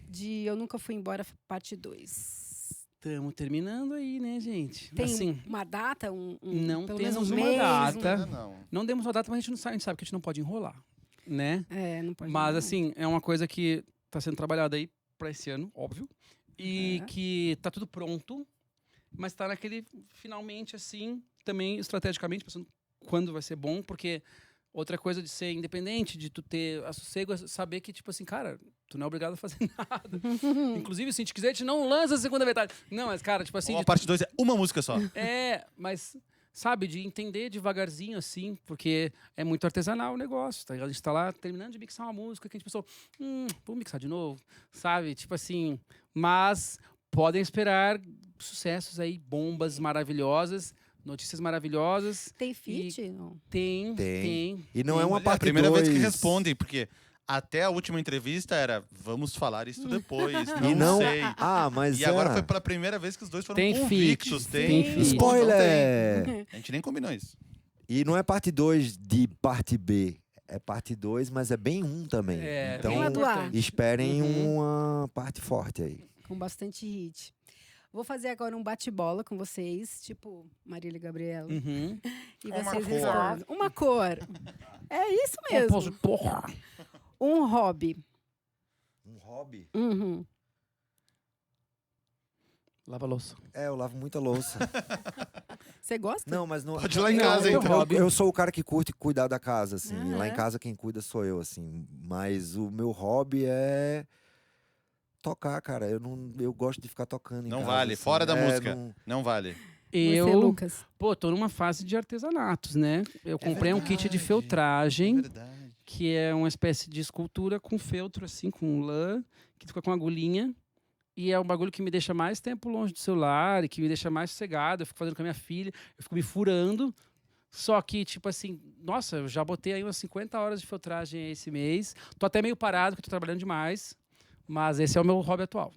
de Eu Nunca Fui Embora, parte 2?
Estamos terminando aí, né, gente?
Tem
Assim,
uma data?
não
pelo menos
temos
um
uma
mês?
data.
Não.
não demos uma data, mas a gente sabe que a gente não pode enrolar, né?
Não pode.
Mas,
não.
assim, é uma coisa que está sendo trabalhada aí para esse ano, óbvio. E que tá tudo pronto, mas tá naquele, finalmente, assim, também estrategicamente, pensando quando vai ser bom, porque outra coisa de ser independente, de tu ter a sossego, é saber que, tipo assim, cara, tu não é obrigado a fazer nada. Inclusive, se a gente quiser, a gente não lança a segunda metade. Não, mas, cara, tipo assim...
Ou a
de-
parte 2 é uma música só.
mas, sabe, de entender devagarzinho, assim, porque é muito artesanal o negócio, tá? A gente tá lá terminando de mixar uma música que a gente pensou, vamos mixar de novo, sabe? Tipo assim, mas podem esperar sucessos aí, bombas maravilhosas, notícias maravilhosas.
Tem feat? Não.
Tem.
E não é uma
É a
parte
primeira vez que
dois.
respondem, porque até a última entrevista era vamos falar isso depois,
E
não
não.
sei.
Ah, mas
E agora foi pela primeira vez que os dois foram
Tem
convictos.
feat,
Tem
tem
feat.
feat.
Spoiler!
A gente nem combinou isso.
E não é parte 2 de parte B. É parte 2, mas é bem um também.
É,
Então,
bem lá do ar.
esperem
Uhum.
uma parte forte aí.
Com bastante hit. Vou fazer agora um bate-bola com vocês, tipo Marília e Gabriela.
Uhum.
E
Uma
vocês
cor.
respondem. Uma cor. É isso mesmo.
Compositor.
Um hobby.
Um hobby?
Uhum.
Lava a louça.
É, eu lavo muita louça.
Você gosta?
Não, mas não.
Pode ir lá em
Não,
casa,
eu-
então.
Eu sou o cara que curte cuidar da casa, assim.
Ah,
Lá
é?
em casa quem cuida sou eu, assim. Mas o meu hobby é tocar, cara. Eu gosto de ficar tocando em
Não
casa,
vale,
assim.
fora da
É,
música.
não-
Não vale.
Você,
Eu,
Lucas.
tô numa fase de artesanatos, né? Eu comprei um kit de
verdade.
filtragem,
Verdade.
que é uma espécie de escultura com feltro, assim, com lã, que fica com agulhinha. E é um bagulho que me deixa mais tempo longe do celular e que me deixa mais sossegado. Eu fico fazendo com a minha filha, eu fico me furando. Só que, tipo assim, nossa, eu já botei aí umas 50 horas de filtragem esse mês. Tô até meio parado, porque tô trabalhando demais. Mas esse é o meu hobby atual.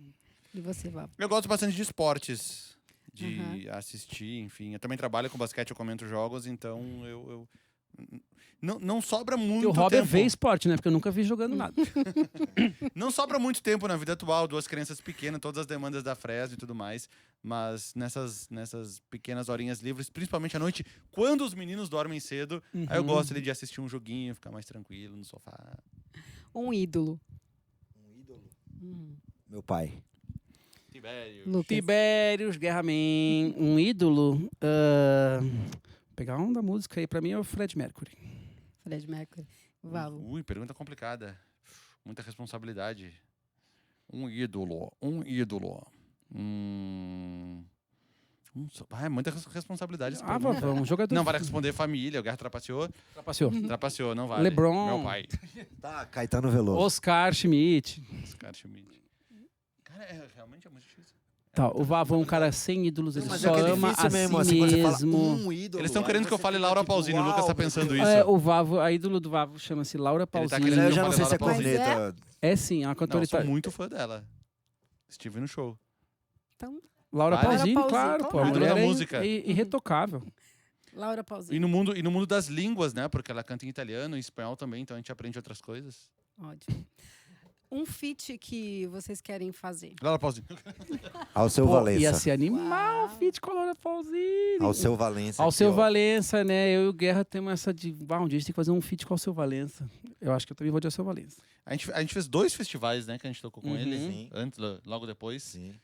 E você, Vava?
Eu gosto bastante de esportes, de
Uhum.
assistir, enfim. Eu também trabalho com basquete, eu comento jogos, então eu não sobra muito
E o hobby
tempo.
é ver esporte, né? Porque eu nunca vi jogando nada.
Não sobra muito tempo na vida atual, duas crianças pequenas, todas as demandas da Fresno e tudo mais. Mas nessas pequenas horinhas livres, principalmente à noite, quando os meninos dormem cedo, aí eu
Uhum.
gosto ali de assistir um joguinho, ficar mais tranquilo no sofá.
Um ídolo.
Um ídolo.
Uhum.
Meu pai.
Tibério.
Lucas.
Tibérios, Guerraman, um ídolo. Pegar um da música aí, pra mim é o Fred Mercury.
Fred Mercury. Vavo.
Ui, pergunta complicada. Muita responsabilidade. Um ídolo. Muita responsabilidade. essa pergunta.
Vavão, jogador.
Não vale responder família, o Guerra trapaceou.
Trapaceou.
Trapaceou, não vale.
LeBron.
Meu pai.
Tá, Caetano Veloso.
Oscar Schmidt.
Oscar Schmidt. Cara, realmente é muito difícil.
Tá, o Vavão é um cara sem ídolos, ele
Mas
só
é que é
ama
difícil
a
mesmo,
si
assim, quando você fala
mesmo.
um ídolo.
Eles estão
aí
querendo que eu
você
fale
fica
Laura
tipo,
Pausini, o Lucas tá
uau,
pensando
meu
isso.
Deus.
O Vavo, a ídolo do Vavo chama-se Laura
tá
Pausini.
querendo
Mas eu
que
já
eu
não
fale
sei se é
Laura Pausini.
corneta.
É sim, é uma
Não,
cantora
eu sou
italiana.
muito fã dela. Estive no show.
Então,
Laura
Vale.
Pausini,
Laura
claro,
Pausini,
pô. A
claro.
mulher
Ídolo da
é
música.
irretocável.
Laura
E
Pausini.
no mundo das línguas, né? Porque ela canta em italiano, em espanhol também, então a gente aprende outras coisas.
Ótimo. Um feat que vocês querem fazer.
Laura Pausini.
Alceu
Pô,
Valença.
ia ser animal,
Uau.
feat com a Laura Pausini.
Alceu Valença.
Alceu
aqui, ó.
Valença, né? Eu e o Guerra temos essa de... um dia a gente tem que fazer um feat com o Alceu Valença. Eu acho que eu também vou de Alceu Valença.
A gente fez 2 festivais, né? Que a gente tocou com
Uhum.
ele.
Sim.
Antes, logo depois.
Sim.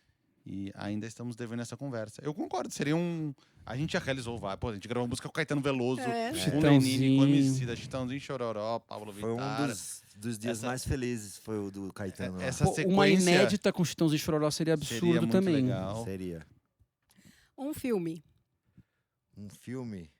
E ainda estamos devendo essa conversa. Eu concordo, seria um... A gente já realizou, pô, a gente gravou uma música com o Caetano Veloso,
É.
com o Lenine, com o
Chitãozinho.
Emicida, Chitãozinho, Chororó, Pablo
Foi um
Vittar.
dos dias
Essa-
mais felizes, foi o do Caetano. lá.
Essa
Pô, uma
sequência
inédita com Chitãozinho e Chororó seria absurdo
seria muito
também.
legal.
Seria.
Um filme.
Um filme.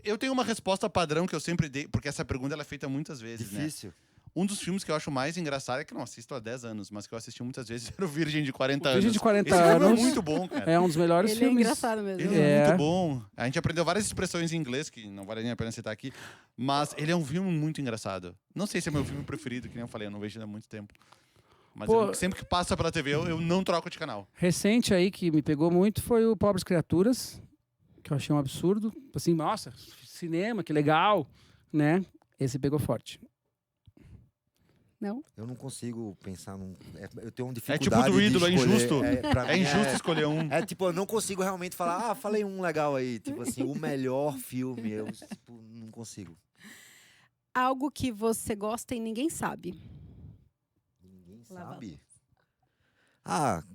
Eu tenho uma resposta padrão que eu sempre dei, porque essa pergunta ela é feita muitas vezes, né?
Difícil.
Um dos filmes que eu acho mais engraçado é que eu não assisto há 10 anos, mas que eu assisti muitas vezes era o Virgem de 40
Virgem
anos.
de 40
Esse filme é
anos.
muito bom, cara.
É um dos melhores
Ele é
filmes.
engraçado mesmo.
Ele é
É.
muito bom. A gente aprendeu várias expressões em inglês, que não vale nem a pena citar aqui, mas ele é um filme muito engraçado. Não sei se é meu filme preferido, que nem eu falei, eu não vejo ele há muito tempo. Mas
Pô.
sempre que passa pela TV, eu não troco de canal.
Recente aí que me pegou muito foi o Pobres Criaturas, que eu achei um absurdo. Assim, nossa, cinema, que legal, né? Esse pegou forte.
Não?
Eu não consigo pensar num. Eu tenho uma
É tipo
dificuldade.
do ídolo,
de
é
escolher.
injusto.
Pra
É
mim
injusto escolher um.
É tipo, eu não consigo realmente falar, falei um legal aí. Tipo assim, o melhor filme. Eu tipo, não consigo.
Algo que você gosta e ninguém sabe.
Ninguém
Lá
sabe.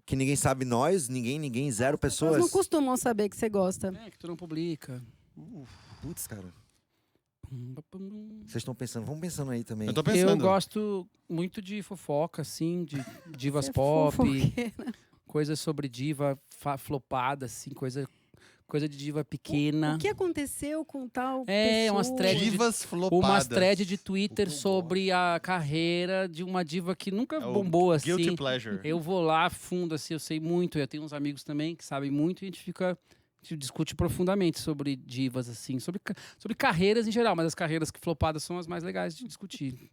Que ninguém sabe ninguém, zero
As pessoas não
pessoas.
costumam saber que você gosta.
É, que tu não publica.
Putz, cara. Vocês estão pensando, vamos pensando aí também.
Eu tô
Eu
pensando.
gosto muito de fofoca, assim, de divas
Você é
pop,
fofoqueira.
coisas sobre diva flopada, assim, coisa de diva pequena.
O que aconteceu com tal
É,
pessoa?
umas threads de-
Divas flopadas.
Umas threads de Twitter
O que eu
sobre a carreira de uma diva que nunca
É o
bombou assim.
Guilty Pleasure.
Eu vou lá a fundo, assim, eu sei muito. Eu tenho uns amigos também que sabem muito e a gente discute profundamente sobre divas, assim, sobre carreiras em geral, mas as carreiras que flopadas são as mais legais de discutir.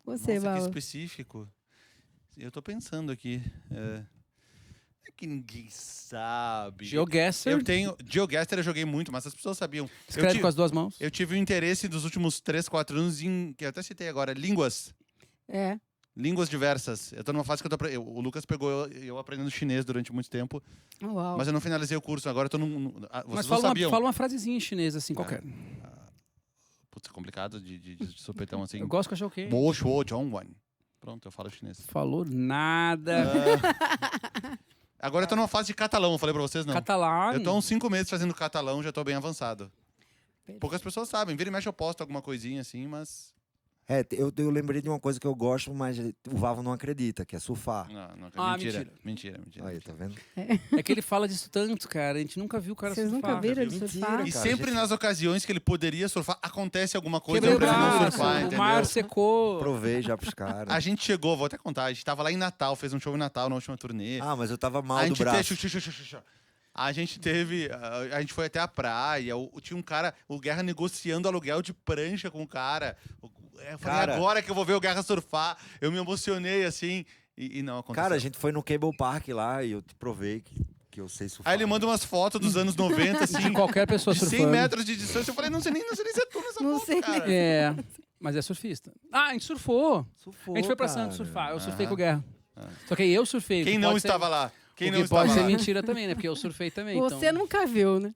Você,
Nossa, que
Vala.
específico. Eu tô pensando aqui. É que ninguém sabe.
GeoGuessr,
GeoGuessr eu joguei muito, mas as pessoas sabiam.
escreve com as duas mãos.
Eu tive um interesse dos últimos 3, 4 anos em, que eu até citei agora, línguas.
É.
Línguas diversas. Eu tô numa fase que o Lucas pegou eu aprendendo chinês durante muito tempo,
Uau.
mas eu não finalizei o curso. Agora eu tô
Mas
vocês não
fala
sabiam.
uma frasezinha em chinês, assim, qualquer.
Putz, é complicado de supetão assim.
Eu gosto de cachorro quente.
Bo shuo zhongwan. Pronto, eu falo chinês.
Falou nada.
Agora eu tô numa fase de catalão, eu falei pra vocês, não.
Catalão.
Eu tô há uns 5 meses fazendo catalão, já tô bem avançado. Poucas pessoas sabem. Vira e mexe eu posto alguma coisinha assim, mas...
Eu lembrei de uma coisa que eu gosto, mas o Vavo não acredita, que é surfar.
Não,
Ah,
mentira.
Aí, tá vendo?
É que ele fala disso tanto, cara. A gente nunca viu o cara
Vocês
surfar.
nunca viram ele
Mentira,
surfar?
E
cara,
sempre
gente-
nas ocasiões que ele poderia surfar, acontece alguma coisa
Quebrou o
pra ele não
braço,
surfar,
o
entendeu?
mar secou.
Provei já pros caras.
A gente chegou, vou até contar, a gente tava lá em Natal, fez um show em Natal na última turnê.
Mas eu tava mal
a
do
gente
braço.
A gente teve. A gente foi até a praia. Tinha um cara, o Guerra negociando aluguel de prancha com o cara. Eu falei,
Cara.
agora que eu vou ver o Guerra surfar. Eu me emocionei assim. E não aconteceu.
Cara, a gente foi no Cable Park lá e eu te provei que eu sei surfar.
Aí ele manda umas fotos dos anos 90, assim.
De qualquer pessoa
de 100
surfando.
metros de distância. Eu falei, não sei nem se é tu nessa
Não
foto,
sei
cara.
É, mas é surfista. A gente surfou.
Surfou,
A gente foi pra
cara.
Santos surfar. Eu surfei
Aham.
com o Guerra. Só que aí eu surfei.
Quem
que
não
pode ser-
estava lá? Quem
o
não
que
estava
pode ser
lá?
mentira também, né? Porque eu surfei também.
Você
então...
nunca viu, né?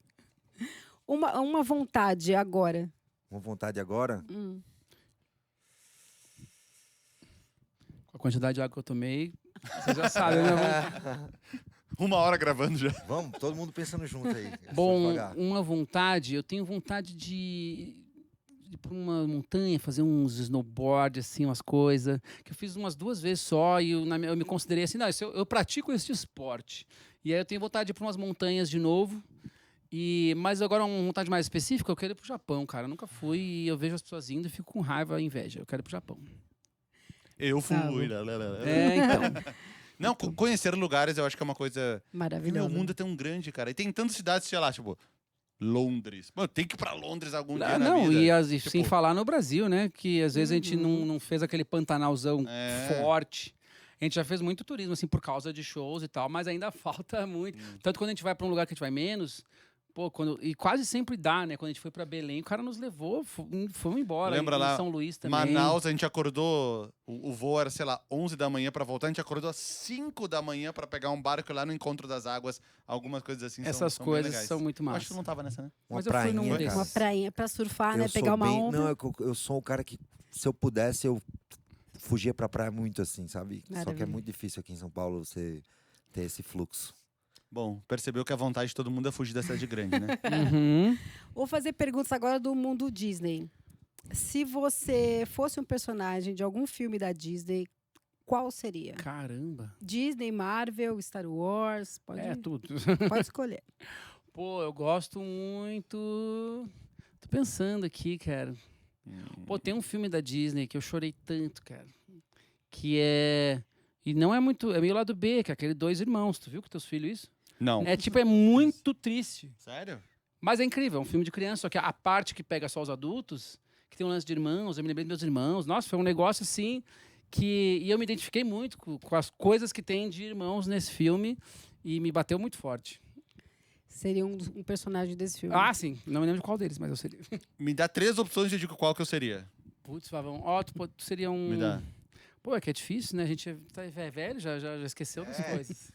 Uma vontade agora.
Uma vontade agora?
Com a quantidade de água que eu tomei, você já sabe, né?
1 hora gravando já.
Vamos, todo mundo pensando junto aí. É só
Bom,
devagar.
uma vontade, eu tenho vontade de ir pra uma montanha, fazer uns snowboard, assim, umas coisas. Que eu fiz umas 2 vezes só e eu me considerei assim, não, eu pratico esse esporte. E aí eu tenho vontade de ir pra umas montanhas de novo. Mas agora uma vontade mais específica, eu quero ir pro Japão, cara. Eu nunca fui e eu vejo as pessoas indo e fico com raiva e inveja. Eu quero ir pro Japão.
Eu
Tá
fui.
bom.
Então.
Não, conhecer lugares eu acho que é uma coisa. Meu,
Maravilhoso.
o mundo é tão grande, cara. E tem tantas cidades, sei lá, tipo, Londres. Mano, tem que ir pra Londres algum dia na
Não,
vida.
e
Tipo,
sem falar no Brasil, né? Que às vezes a gente não fez aquele pantanalzão
É.
forte. A gente já fez muito turismo, assim, por causa de shows e tal, mas ainda falta muito. Tanto quando a gente vai pra um lugar que a gente vai menos, pô, e quase sempre dá, né? Quando a gente foi pra Belém, o cara nos levou, fomos embora.
Lembra
em
lá,
São Luís também.
Manaus, a gente acordou, o voo era, sei lá, 11 da manhã pra voltar, a gente acordou às 5 da manhã pra pegar um barco lá no Encontro das Águas, algumas coisas assim
Essas
são bem
coisas
legais.
são muito
Eu acho que
massas.
tu não tava nessa, né?
Uma
mas eu fui num
prainha,
desses.
cara.
Uma prainha pra surfar, né?
Eu sou
Pegar uma
bem-
onda.
Não, eu sou o cara que, se eu pudesse, eu fugia pra praia muito assim, sabe? Só que é
Maravilha.
muito difícil aqui em São Paulo você ter esse fluxo.
Bom, percebeu que a vontade de todo mundo é fugir da cidade grande, né?
Uhum.
Vou fazer perguntas agora do mundo Disney. Se você fosse um personagem de algum filme da Disney, qual seria?
Caramba.
Disney, Marvel, Star Wars? Pode,
É tudo.
pode escolher.
Pô, eu gosto muito. Tô pensando aqui, cara. Pô, tem um filme da Disney que eu chorei tanto, cara. Que é... E não é muito... É meio lado B, que é aquele Dois Irmãos. Tu viu com teus filhos isso?
Não.
É muito triste.
Sério?
Mas é incrível, é um filme de criança. Só que a parte que pega só os adultos, que tem um lance de irmãos, eu me lembrei dos meus irmãos. Nossa, foi um negócio assim que... E eu me identifiquei muito com as coisas que tem de irmãos nesse filme. E me bateu muito forte.
Seria um personagem desse filme.
Ah, sim. Não me lembro de qual deles, mas eu seria.
Me dá 3 opções e eu digo qual que eu seria.
Putz, Flavão. Ó, tu seria um...
Me dá.
Pô, é que é difícil, né? A gente é velho, já esqueceu das coisas.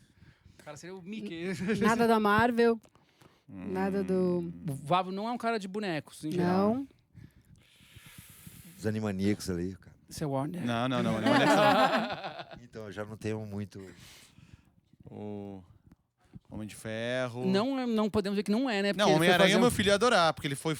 O cara seria o Mickey.
Nada da Marvel. Nada do...
O Vavo não é um cara de bonecos, em geral.
Não.
Os Animaniacos ali, cara.
Isso é Warner.
Não. Olha só.
Então, eu já não tenho muito...
O Homem de Ferro.
Não podemos dizer que não é, né? Porque
Não,
ele foi
Homem-Aranha
fazer
meu filho ia adorar, porque ele foi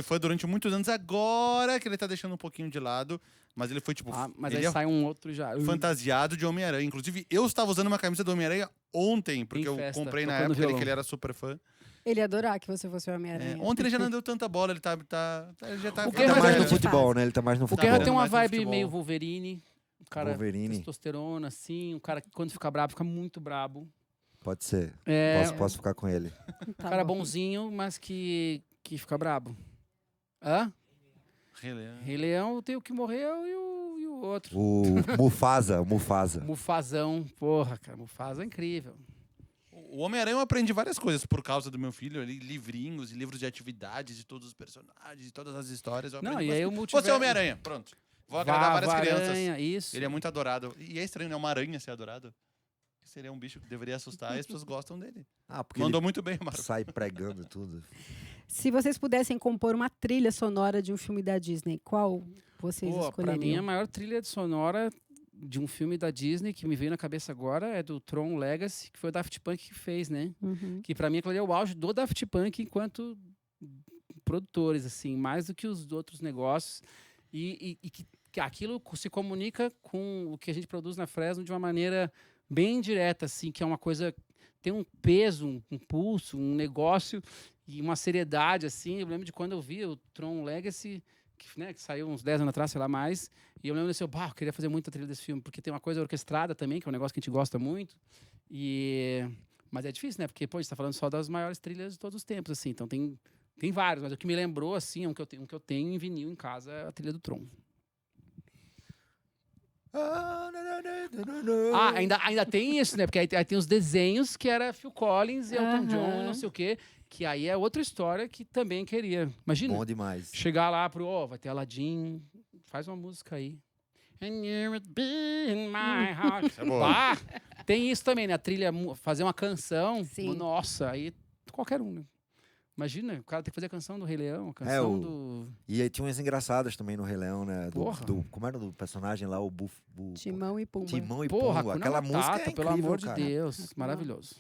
fã durante muitos anos, agora que ele tá deixando um pouquinho de lado, mas ele foi tipo,
mas
ele
aí sai um outro já.
fantasiado de Homem-Aranha. Inclusive, eu estava usando uma camisa do Homem-Aranha ontem, porque
Em
eu
festa,
comprei na
tocando
época
violão.
que ele era super fã.
Ele ia adorar que você fosse o Homem-Aranha.
Ontem ele já não deu tanta bola, ele já tá
O
Ele
que
tá
mas
mais
é
no
de
futebol,
fase.
né? Ele tá mais no
O
futebol.
Guerra tem uma
mais no
vibe
futebol.
meio Wolverine. O cara
Wolverine.
testosterona, assim. Um cara que quando fica brabo, fica muito brabo.
Pode ser.
É,
Posso ficar com ele.
Tá
um cara
bom.
bonzinho, mas que fica brabo. Hã? Rei Leão tem o que morreu e o outro.
O Mufasa.
Mufazão. Porra, cara. Mufasa é incrível.
O Homem-Aranha eu aprendi várias coisas por causa do meu filho, ali, livrinhos e livros de atividades de todos os personagens, de todas as histórias. Eu
Não,
aprendi
e aí o
bastante.
multiverso...
Você é Homem-Aranha, pronto. Vou agradar várias crianças.
Aranha, isso.
Ele é muito adorado. E é estranho, né? Uma aranha ser adorado. Seria um bicho que deveria assustar e as pessoas gostam dele.
Ah, porque
Mandou
ele
muito bem, Marco.
sai pregando tudo.
Se vocês pudessem compor uma trilha sonora de um filme da Disney, qual vocês
Pô, pra
escolheriam?
mim, a maior trilha sonora de um filme da Disney que me veio na cabeça agora é do Tron Legacy, que foi o Daft Punk que fez, né?
Uhum.
Que pra mim aquilo ali é o auge do Daft Punk enquanto produtores, assim, mais do que os outros negócios. E que aquilo se comunica com o que a gente produz na Fresno de uma maneira bem direta, assim, que é uma coisa... Tem um peso, um pulso, um negócio e uma seriedade, assim. Eu lembro de quando eu vi o Tron Legacy, que saiu uns 10 anos atrás, sei lá mais, e eu lembro desse, eu queria fazer muito a trilha desse filme, porque tem uma coisa orquestrada também, que é um negócio que a gente gosta muito. Mas é difícil, né? Porque, pô, a gente tá falando só das maiores trilhas de todos os tempos, assim. Então tem vários, mas o que me lembrou, assim, um que eu tenho em vinil em casa é a trilha do Tron. Ainda tem isso, né? Porque aí tem os desenhos que era Phil Collins e Elton John e não sei o quê. Que aí é outra história que também queria. Imagina,
Bom demais.
chegar lá vai ter Aladdin, faz uma música aí. And you would be in my heart.
É boa.
Tem isso também, né? A trilha, fazer uma canção.
Sim.
Nossa, aí qualquer um, né? Imagina, o cara tem que fazer a canção do Rei Leão, a canção do...
E aí tinha umas engraçadas também no Rei Leão, né?
Porra.
Como era do personagem lá, o
Timão e Pumba.
Timão e
Porra,
Pumba.
Hakuna
Aquela música
Matata,
é
pelo
incrível,
amor
cara.
de Deus. Maravilhoso.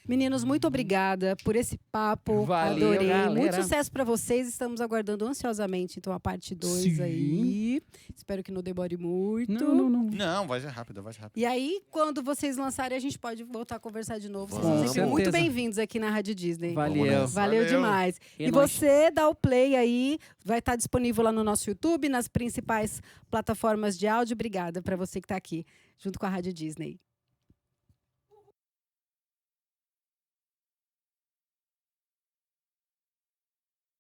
Meninos, muito obrigada por esse papo.
Valeu,
Adorei.
galera.
Muito sucesso pra vocês. Estamos aguardando ansiosamente, então, a parte 2
Sim.
aí. Espero que não demore muito.
Não.
Não, vai ser rápido, vai ser rápido.
E aí, quando vocês lançarem, a gente pode voltar a conversar de novo. Vocês são
Vamos.
sempre
Com
muito
certeza.
bem-vindos aqui na Rádio Disney.
Valeu.
Vamos nessa.
Valeu
Valeu.
demais.
E
E
nós-
você dá o play aí, vai estar disponível lá no nosso YouTube, nas principais plataformas de áudio. Obrigada para você que está aqui, junto com a Rádio Disney.